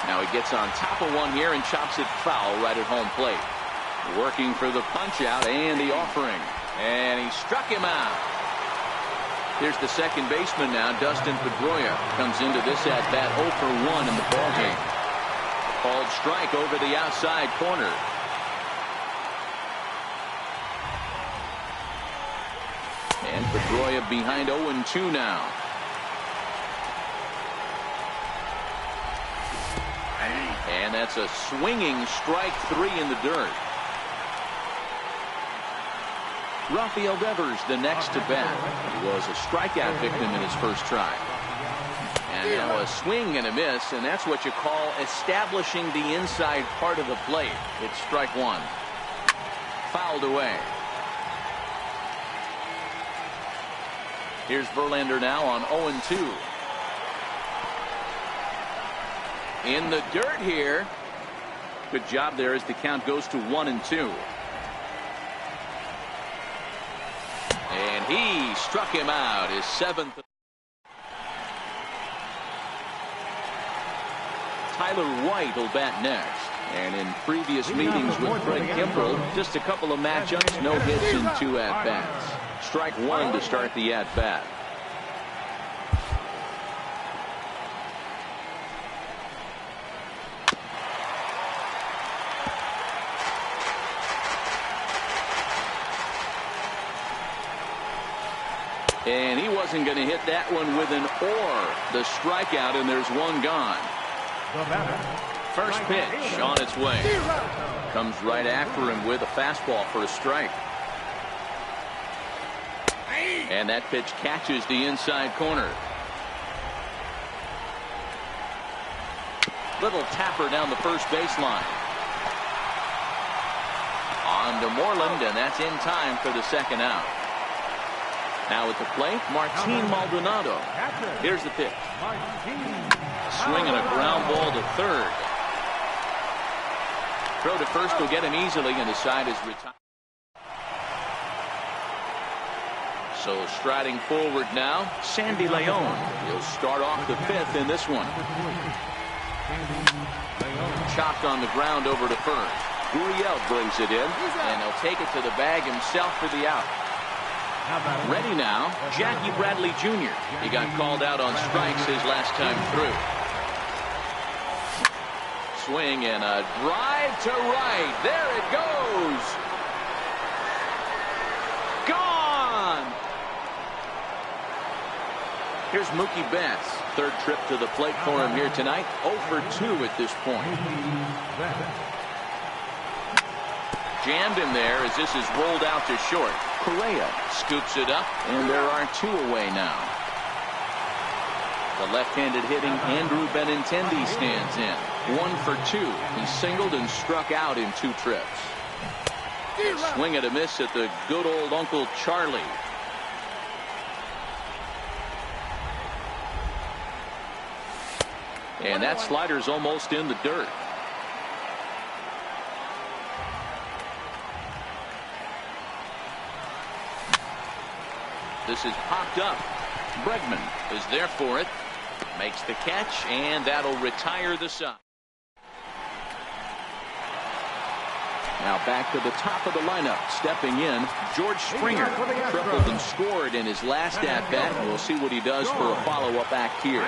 Now he gets on top of one here and chops it foul right at home plate. Working for the punch out and the offering. And he struck him out. Here's the second baseman now, Dustin Pedroia. Comes into this at bat 0 for 1 in the ballgame. Called strike over the outside corner. And Pedroia behind 0-2 now. And that's a swinging strike 3 in the dirt. Rafael Devers the next to bat. He was a strikeout victim in his first try. And now a swing and a miss, and that's what you call establishing the inside part of the plate. It's strike 1. Fouled away. Here's Verlander now on 0-2. In the dirt here. Good job there as the count goes to 1-2. And he struck him out, his 7th. Tyler White will bat next. And in previous meetings with Craig Kimbrell, just a couple of matchups, no hits in 2 at-bats. Strike 1 to start the at-bat. And he wasn't going to hit that one with an or. The strikeout, and there's 1 gone. First pitch on its way. Comes right after him with a fastball for a strike. And that pitch catches the inside corner. Little tapper down the first baseline. On to Moreland, and that's in time for the 2nd out. Now at the plate, Martin Maldonado. Here's the pitch. Swinging a ground ball to third. Throw to first will get him easily, and the side is retired. So striding forward now, Sandy Leon. He'll start off the 5th in this one. Chopped on the ground over to first. Gurriel brings it in, and he'll take it to the bag himself for the out. Ready now, Jackie Bradley Jr. He got called out on strikes his last time through. Swing and a drive to right. There it goes. Gone. Here's Mookie Betts. Third trip to the plate for him here tonight. 0 for 2 at this point. Jammed him there as this is rolled out to short. Correa scoops it up, and there are 2 away now. The left-handed hitting Andrew Benintendi stands in. 1 for 2. He singled and struck out in 2 trips. Swing and a miss at the good old Uncle Charlie. And that slider's almost in the dirt. This is popped up. Bregman is there for it. Makes the catch, and that'll retire the side. Now back to the top of the lineup. Stepping in, George Springer. Tripled and scored in his last at-bat, and we'll see what he does for a follow-up act here.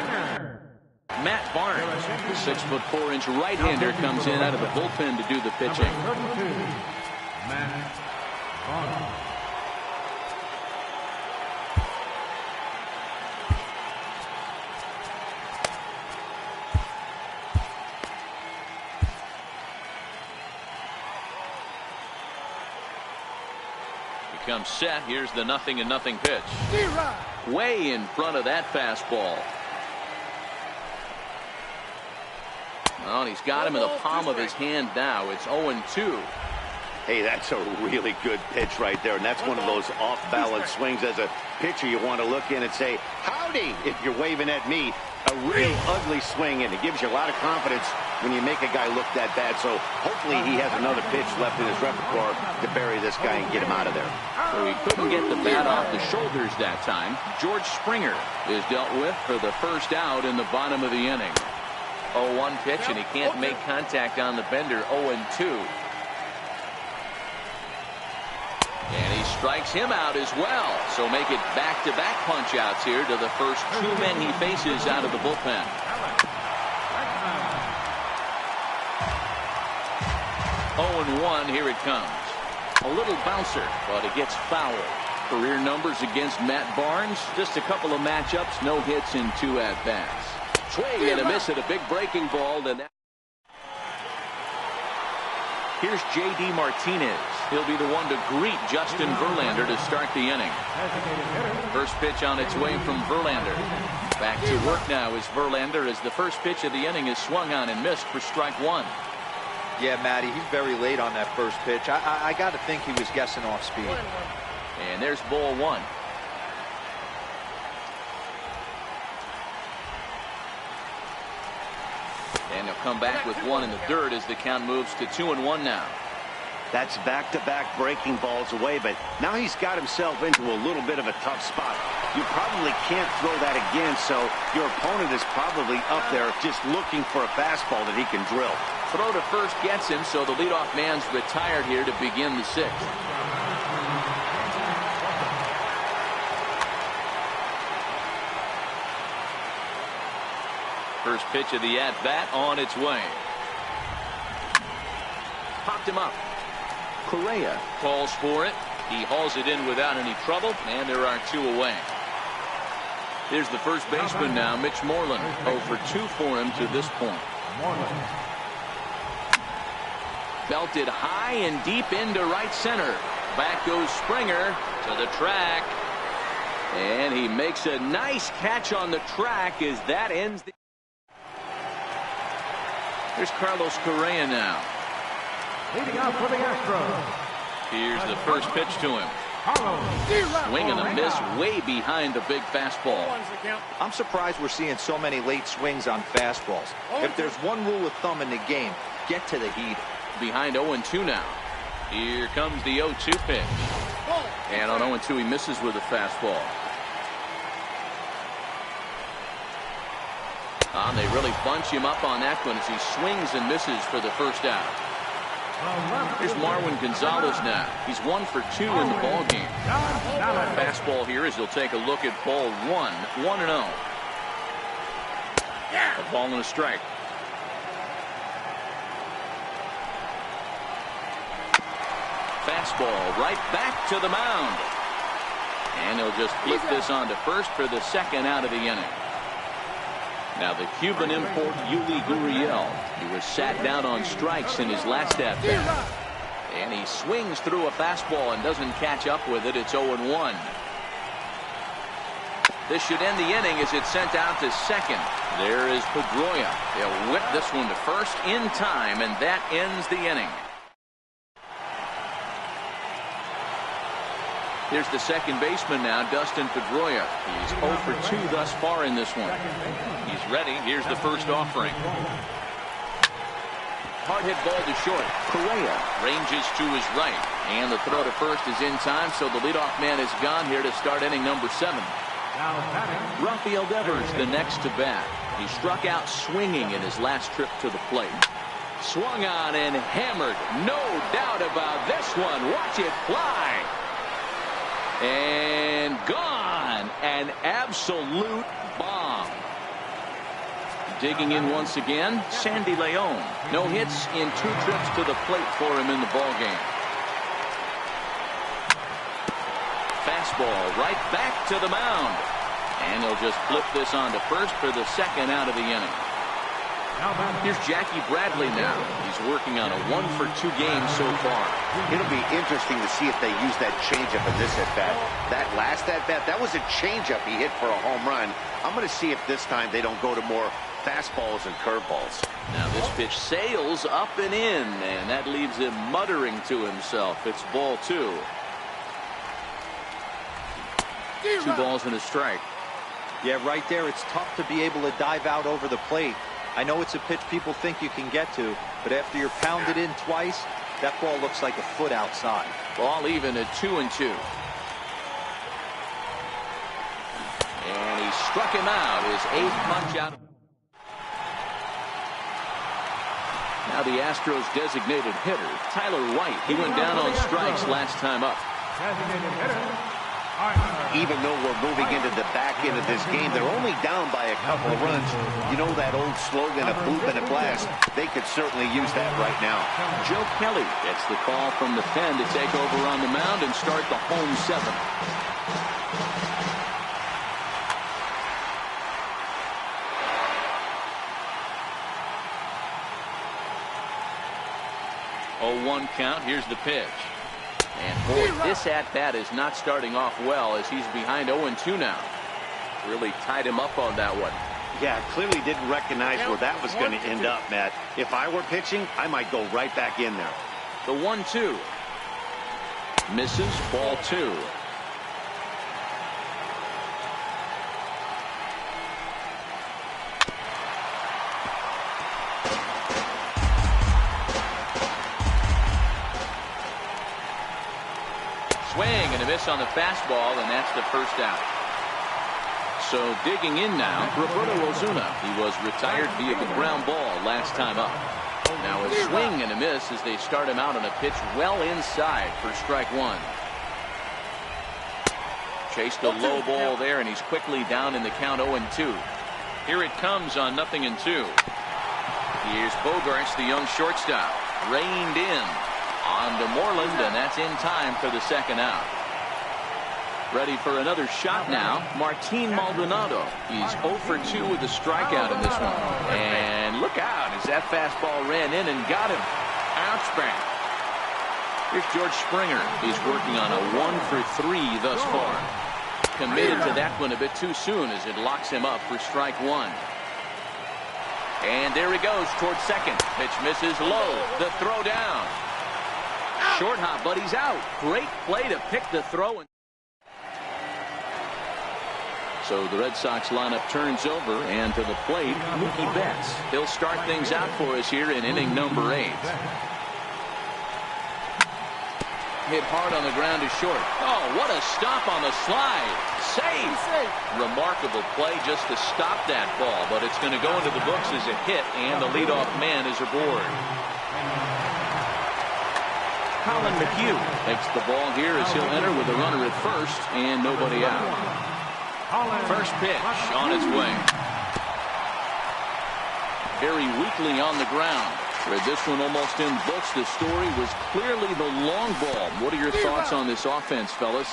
Matt Barnes, the 6'4" right-hander, comes in out of the bullpen to do the pitching. Comes set. Here's the 0-0 pitch. Way in front of that fastball. Well, and he's got him in the palm of his hand now. It's 0-2. Hey, that's a really good pitch right there, and that's one of those off-balance swings. As a pitcher, you want to look in and say, howdy, if you're waving at me. A real ugly swing, and it gives you a lot of confidence when you make a guy look that bad. So hopefully he has another pitch left in his repertoire to bury this guy and get him out of there. So he couldn't get the bat off the shoulders that time. George Springer is dealt with for the first out in the bottom of the inning. 0-1 pitch, and he can't make contact on the bender. 0-2. And he strikes him out as well. So make it back-to-back punch-outs here to the first 2 men he faces out of the bullpen. 0-1, here it comes. A little bouncer, but it gets fouled. Career numbers against Matt Barnes. Just a couple of matchups, no hits in 2 at-bats. Swing and a miss at a big breaking ball. And here's J.D. Martinez. He'll be the one to greet Justin Verlander to start the inning. First pitch on its way from Verlander. Back to work now is Verlander as the first pitch of the inning is swung on and missed for strike 1. Yeah, Matty, he's very late on that first pitch. I got to think he was guessing off speed. And there's ball 1. And he'll come back with 1 in the dirt as the count moves to 2-1 now. That's back-to-back breaking balls away, but now he's got himself into a little bit of a tough spot. You probably can't throw that again, so your opponent is probably up there just looking for a fastball that he can drill. Throw to first gets him, so the leadoff man's retired here to begin the 6th. First pitch of the at-bat on its way. Popped him up. Correa calls for it. He hauls it in without any trouble, and there are 2 away. Here's the first baseman now, Mitch Moreland. 0 for 2 for him to this point. Belted high and deep into right center. Back goes Springer to the track. And he makes a nice catch on the track as that ends the... Here's Carlos Correa now. Leading off for the Astros. Here's the first pitch to him. Swing and a miss way behind the big fastball. I'm surprised we're seeing so many late swings on fastballs. If there's one rule of thumb in the game, get to the heat. Behind 0-2 now. Here comes the 0-2 pitch. And on 0-2 he misses with a fastball. They really bunch him up on that one as he swings and misses for the first out. Here's Marwin Gonzalez now. He's 1 for 2 in the ball game. Fastball here as he'll take a look at ball 1, 1-0. A ball and a strike. Fastball right back to the mound. And he'll just flip this on to first for the second out of the inning. Now the Cuban import Yuli Gurriel. He was sat down on strikes in his last at-bat. And he swings through a fastball and doesn't catch up with it. It's 0-1. This should end the inning as it's sent out to second. There is Pedroia. He'll whip this one to first in time, and that ends the inning. Here's the second baseman now, Dustin Pedroia. He's 0 for 2 thus far in this one. He's ready. Here's the first offering. Hard hit ball to short. Correa ranges to his right. And the throw to first is in time, so the leadoff man is gone here to start inning number 7. Rafael Devers the next to bat. He struck out swinging in his last trip to the plate. Swung on and hammered. No doubt about this one. Watch it fly. And gone. An absolute bomb. Digging in once again, Sandy Leon. No hits in 2 trips to the plate for him in the ballgame. Fastball right back to the mound. And he'll just flip this on to first for the second out of the inning. Here's Jackie Bradley now. He's working on a 1 for 2 game so far. It'll be interesting to see if they use that changeup in this at-bat. That last at-bat, that was a changeup he hit for a home run. I'm going to see if this time they don't go to more fastballs and curveballs. Now this pitch sails up and in, and that leaves him muttering to himself. It's ball 2. 2 balls and a strike. Yeah, right there, it's tough to be able to dive out over the plate. I know it's a pitch people think you can get to, but after you're pounded in twice, that ball looks like a foot outside. Ball even at 2-2. And he struck him out, his 8th punch out. Now the Astros designated hitter, Tyler White. He went down on strikes last time up. Even though we're moving into the back end of this game, they're only down by a couple of runs. You know that old slogan, a boop and a blast? They could certainly use that right now. Joe Kelly gets the call from the pen to take over on the mound and start the home 7th. Oh, 1 count. Here's the pitch. And boy, this at-bat is not starting off well as he's behind 0-2 now. Really tied him up on that one. Yeah, clearly didn't recognize where that was going to end up, Matt. If I were pitching, I might go right back in there. The 1-2. Misses, ball 2. Swing and a miss on the fastball, and that's the first out. So digging in now, Roberto Ozuna. He was retired via the ground ball last time up. Now a swing and a miss as they start him out on a pitch well inside for strike 1. Chased a low ball there, and he's quickly down in the count 0-2. Here it comes on 0-2. Here's Bogarts, the young shortstop, reined in. On to Moreland, and that's in time for the second out. Ready for another shot now, Martin Maldonado. He's 0 for 2 with a strikeout in this one. And look out as that fastball ran in and got him. Ouchback. Here's George Springer. He's working on a 1 for 3 thus far. Committed to that one a bit too soon as it locks him up for strike 1. And there he goes towards second. Pitch misses low. The throw down. Short hop, but he's out. Great play to pick the throw. So the Red Sox lineup turns over, and to the plate, Mookie Betts. He'll start things out for us here in inning number 8. Hit hard on the ground to short. Oh, what a stop on the slide. Save. Remarkable play just to stop that ball, but it's going to go into the books as a hit, and the leadoff man is aboard. Colin McHugh takes the ball here as he'll enter with a runner at first and nobody out. First pitch on its way. Very weakly on the ground. With this one almost in books, the story was clearly the long ball. What are your thoughts on this offense, fellas?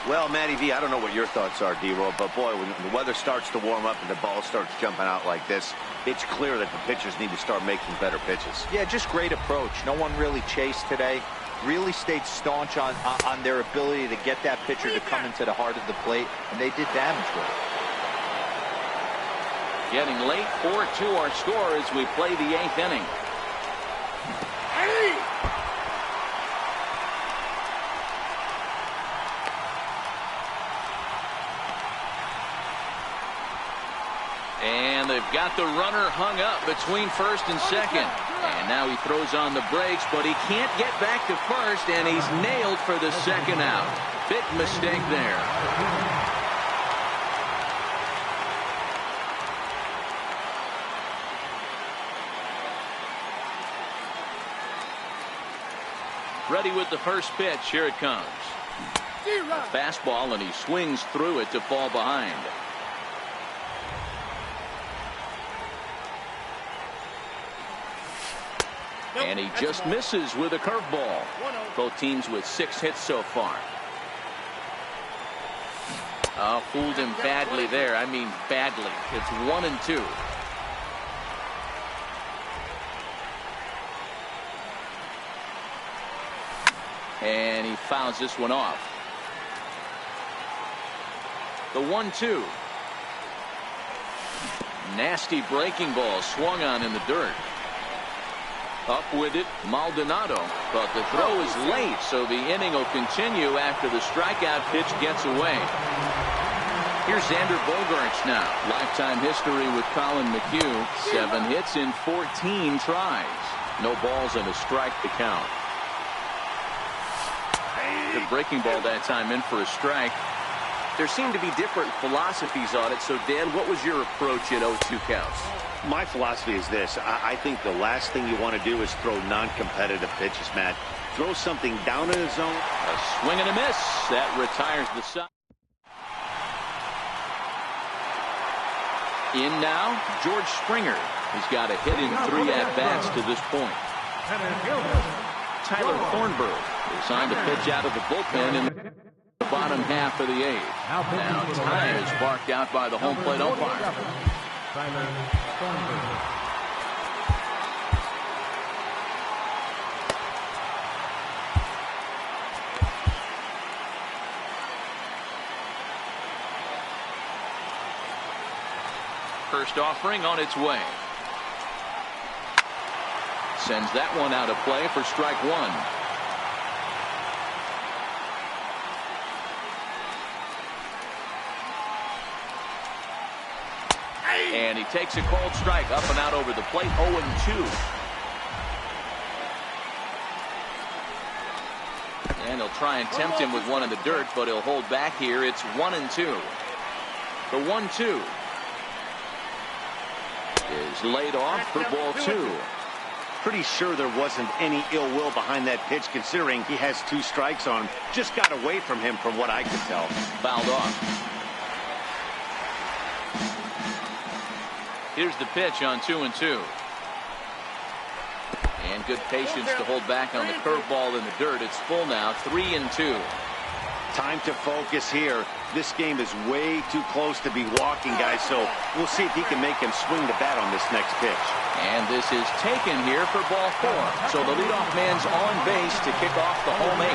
Well, Matty V, I don't know what your thoughts are, D-Roll, but boy, when the weather starts to warm up and the ball starts jumping out like this, it's clear that the pitchers need to start making better pitches. Yeah, just great approach. No one really chased today. Really stayed staunch on their ability to get that pitcher to come into the heart of the plate, and they did damage with it. Getting late, 4-2 our score as we play the 8th inning. And they've got the runner hung up between first and second. And now he throws on the brakes, but he can't get back to first, and he's nailed for the second out. Big mistake there. Ready with the first pitch. Here it comes. A fastball, and he swings through it to fall behind. And he just misses with a curveball. Both teams with 6 hits so far. Oh, fooled him badly there. I mean badly. It's 1-2. And he fouls this one off. The 1-2. Nasty breaking ball swung on in the dirt. Up with it, Maldonado, but the throw is late, so the inning will continue after the strikeout pitch gets away. Here's Xander Bogaerts now. Lifetime history with Colin McHugh. 7 hits in 14 tries. No balls and a strike to count. Good breaking ball that time, in for a strike. There seem to be different philosophies on it. So, Dan, what was your approach at 0-2 counts? My philosophy is this. I think the last thing you want to do is throw non-competitive pitches, Matt. Throw something down in the zone. A swing and a miss. That retires the side. In now, George Springer. He's got a hit in 3 at-bats to this point. Tyler Thornburg is signed to pitch out of the bullpen in the bottom half of the 8th. Now time is barked out by the home plate umpire. First offering on its way. Sends that one out of play for strike 1. And he takes a cold strike up and out over the plate. 0-2. And he'll try and tempt him with one in the dirt, but he'll hold back here. It's 1-2. The 1-2 is laid off for ball 2. Pretty sure there wasn't any ill will behind that pitch, considering he has 2 strikes on him. Just got away from him from what I could tell. Fouled off. Here's the pitch on 2-2. And good patience to hold back on the curveball in the dirt. It's full now, 3-2. Time to focus here. This game is way too close to be walking, guys, so we'll see if he can make him swing the bat on this next pitch. And this is taken here for ball 4. So the leadoff man's on base to kick off the home 8.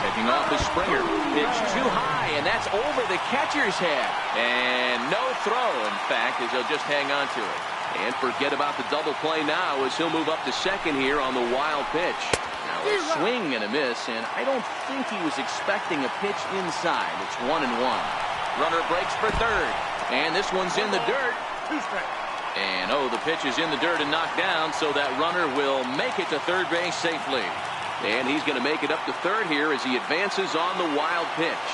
Taking off is Springer. Pitch too high, and that's over the catcher's head. And no throw, in fact, as he'll just hang on to it. And forget about the double play now as he'll move up to second here on the wild pitch. Now a swing and a miss, and I don't think he was expecting a pitch inside. It's 1-1. Runner breaks for third, and this one's in the dirt. And the pitch is in the dirt and knocked down, so that runner will make it to third base safely. And he's going to make it up to third here as he advances on the wild pitch.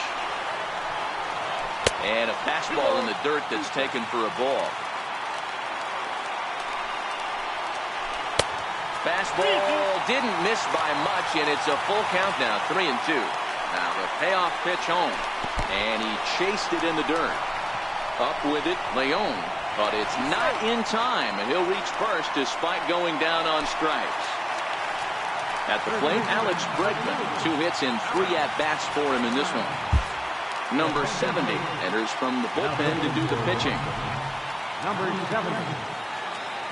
And a fastball in the dirt that's taken for a ball. Fastball didn't miss by much, and it's a full count now, 3-2. Now the payoff pitch home, and he chased it in the dirt. Up with it, Leon, but it's not in time, and he'll reach first despite going down on strikes. At the plate, Alex Bregman, 2 hits and 3 at-bats for him in this one. Number 70 enters from the bullpen to do the pitching. Number 70.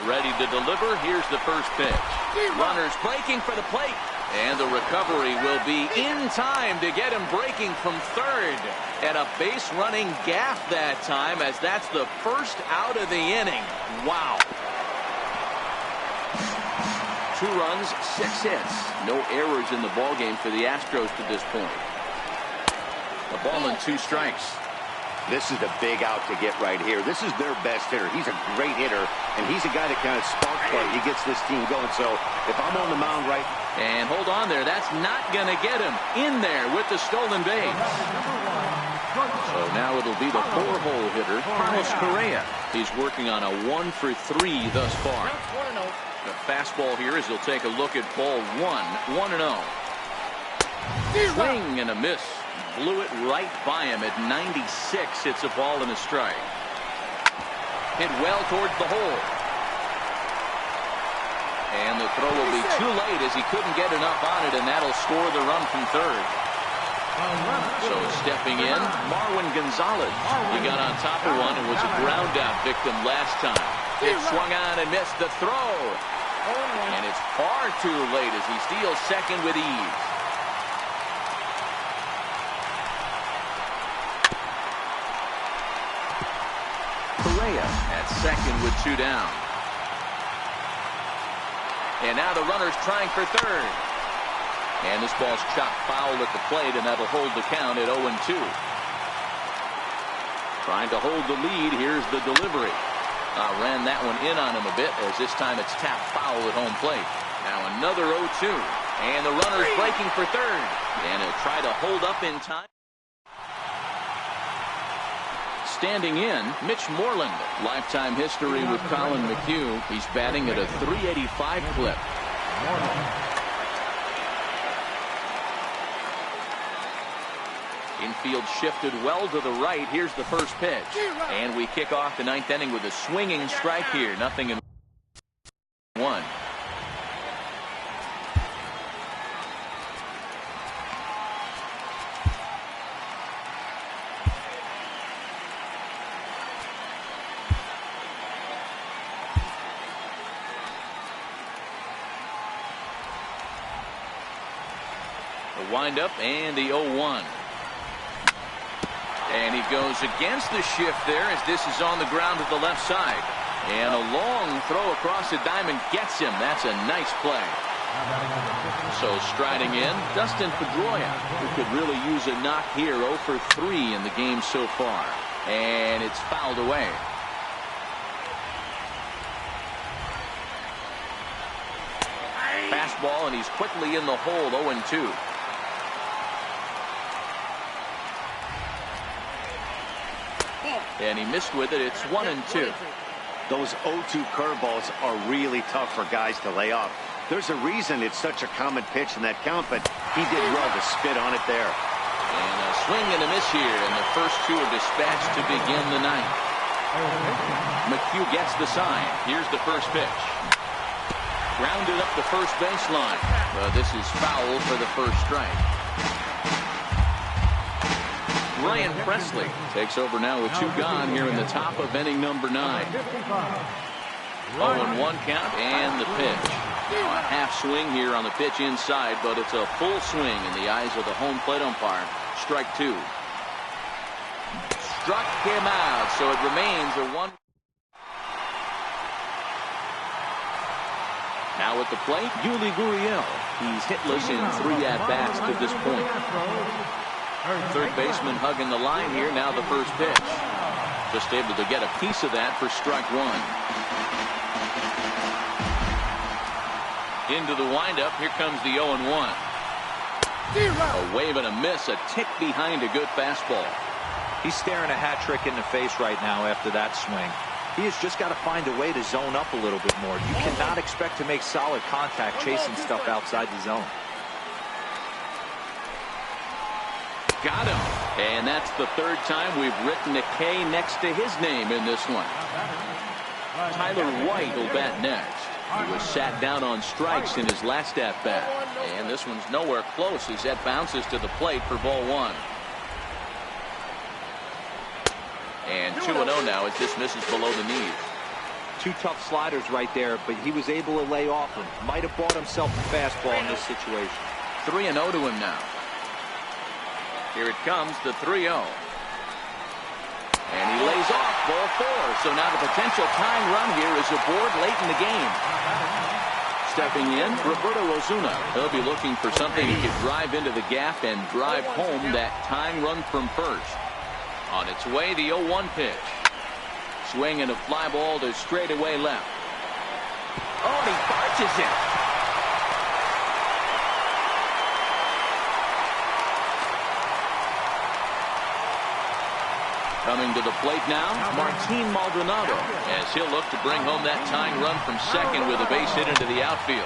Ready to deliver. Here's the first pitch. Runners breaking for the plate. And the recovery will be in time to get him breaking from third. And a base running gaff that time, as that's the first out of the inning. Wow. 2 runs, 6 hits. No errors in the ballgame for the Astros to this point. A ball and 2 strikes. This is the big out to get right here. This is their best hitter. He's a great hitter, and he's a guy that kind of spark play. He gets this team going. So if I'm on the mound right. And hold on there. That's not going to get him in there with the stolen base. So now it'll be the 4-hole hitter, Carlos Correa. He's working on a 1 for 3 thus far. The fastball here as he'll take a look at ball 1, 1-0. Swing and a miss. Blew it right by him at 96. It's a ball and a strike. Hit well towards the hole. And the throw will be too late as he couldn't get enough on it, and that'll score the run from third. So stepping in, Marwin Gonzalez. He got on top of one and was a ground out victim last time. It swung on and missed the throw. And it's far too late as he steals second with ease. Correa at second with 2 down. And now the runner's trying for third. And this ball's chopped foul at the plate, and that'll hold the count at 0-2. Trying to hold the lead. Here's the delivery. Ran that one in on him a bit, as this time it's tapped foul at home plate. Now another 0-2. And the runner's breaking for third. And he'll try to hold up in time. Standing in, Mitch Moreland. Lifetime history with Colin McHugh. He's batting at a .385 clip. Infield shifted well to the right. Here's the first pitch. And we kick off the 9th inning with a swinging strike here. 0-1. The windup and the 0-1. And he goes against the shift there as this is on the ground to the left side. And a long throw across the diamond gets him. That's a nice play. So striding in, Dustin Pedroia, who could really use a knock here. 0 for 3 in the game so far. And it's fouled away. Fastball, and he's quickly in the hole. 0-2. And he missed with it. It's 1-2. Those 0-2 curveballs are really tough for guys to lay off. There's a reason it's such a common pitch in that count, but he did well to spit on it there. And a swing and a miss here, and the first 2 are dispatched to begin the 9th. McHugh gets the sign. Here's the first pitch. Grounded up the first baseline. This is foul for the first strike. Ryan Presley takes over now with 2 gone here in the top of inning number 9. 0-1 count and the pitch. A half swing here on the pitch inside, but it's a full swing in the eyes of the home plate umpire. Strike 2. Struck him out, so it remains a 1. Now at the plate, Yuli Gurriel. He's hitless in 3 at-bats to this point. Third baseman hugging the line here. Now the first pitch. Just able to get a piece of that for strike 1. Into the windup. Here comes the 0-1. A wave and a miss. A tick behind a good fastball. He's staring a hat trick in the face right now after that swing. He has just got to find a way to zone up a little bit more. You cannot expect to make solid contact chasing stuff outside the zone. Got him. And that's the third time we've written a K next to his name in this one. Tyler White will bat next. He was sat down on strikes in his last at-bat. And this one's nowhere close as that bounces to the plate for ball one. And 2-0 now as this misses below the knees. Two tough sliders right there, but he was able to lay off him. Might have bought himself a fastball in this situation. 3-0 to him now. Here it comes, the 3-0. And he lays off ball four. So now the potential tying run here is aboard late in the game. Stepping in, Roberto Osuna. He'll be looking for something he could drive into the gap and drive home that tying run from first. On its way, the 0-1 pitch. Swing and a fly ball to straightaway left. Oh, and he barges it. Coming to the plate now, Martin Maldonado, as he'll look to bring home that tying run from second with a base hit into the outfield.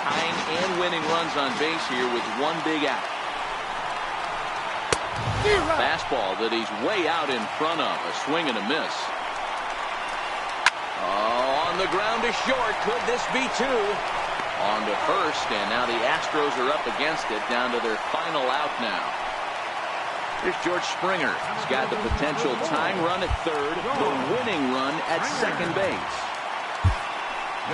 Tying and winning runs on base here with one big out. Fastball that he's way out in front of. A swing and a miss. Oh, on the ground to short. Could this be two? On to first, and now the Astros are up against it, down to their final out now. Here's George Springer. He's got the potential tying run at third, the winning run at second base.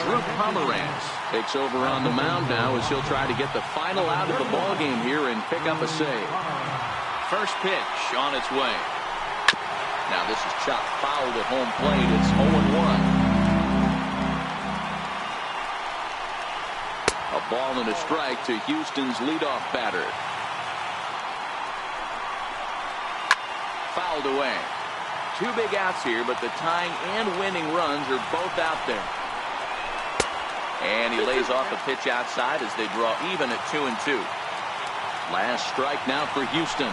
Drew Pomeranz takes over on the mound now as he'll try to get the final out of the ball game here and pick up a save. First pitch on its way. Now this is chopped foul at home plate. It's 0-1. A ball and a strike to Houston's leadoff batter. Fouled away. Two big outs here, but the tying and winning runs are both out there. And he lays off a pitch outside as they draw even at 2-2. Last strike now for Houston.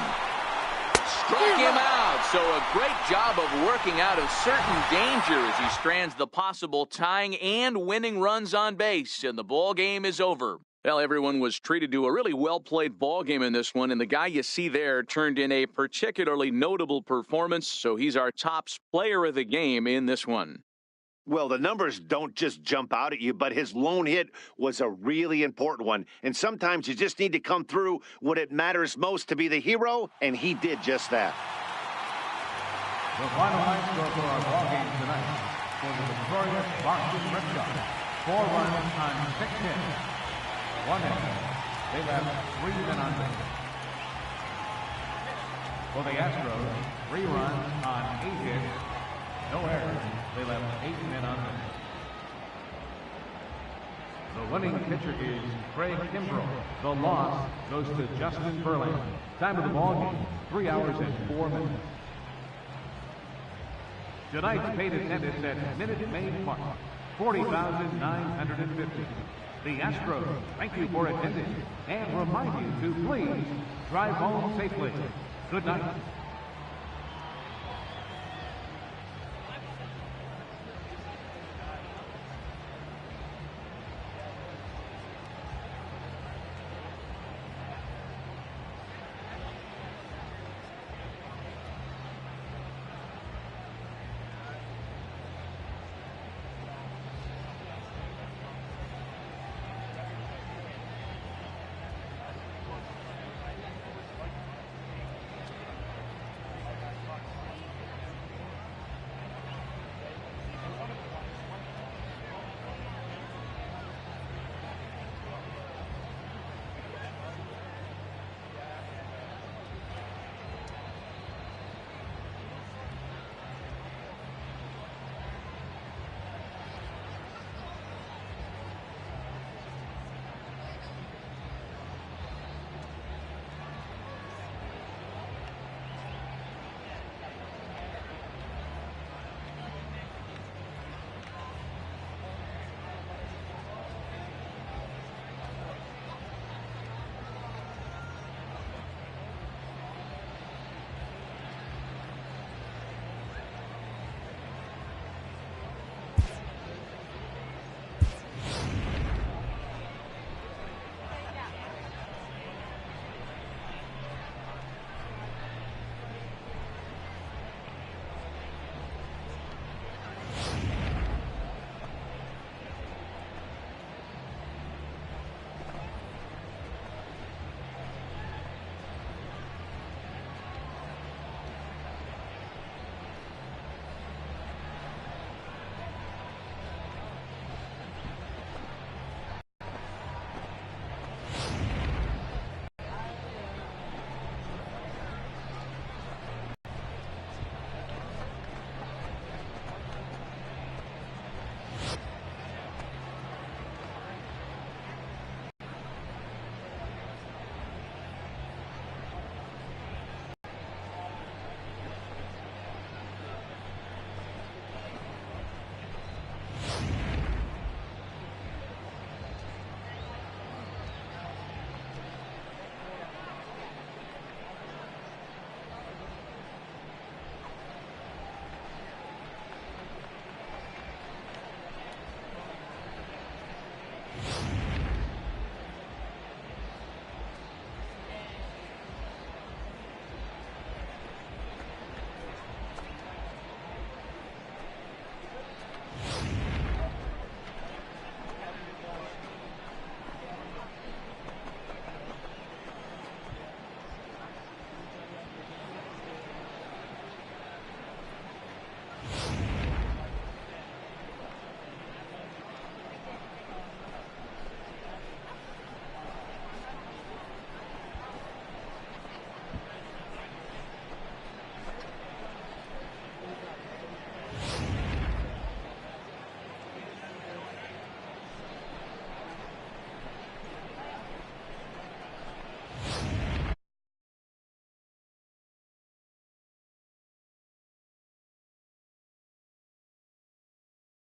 Struck him out. So a great job of working out of certain danger as he strands the possible tying and winning runs on base. And the ball game is over. Well, everyone was treated to a really well-played ball game in this one, and the guy you see there turned in a particularly notable performance, so he's our top player of the game in this one. Well, the numbers don't just jump out at you, but his lone hit was a really important one. And sometimes you just need to come through when it matters most to be the hero, and he did just that. The final score for our ball game tonight for the victorious Boston Red Sox. 4 runs on 6 hits. 1 hit. They left 3 men on base. For the Astros, 3 runs on 8 hits. No errors. They left 8 men on base. The winning pitcher is Craig Kimbrell. The loss goes to Justin Verlander. Time of the ball game, 3 hours and 4 minutes. Tonight's paid attendance at Minute Maid Park, 40,950. The Astros thank you for attending and remind you to please drive home safely. Good night.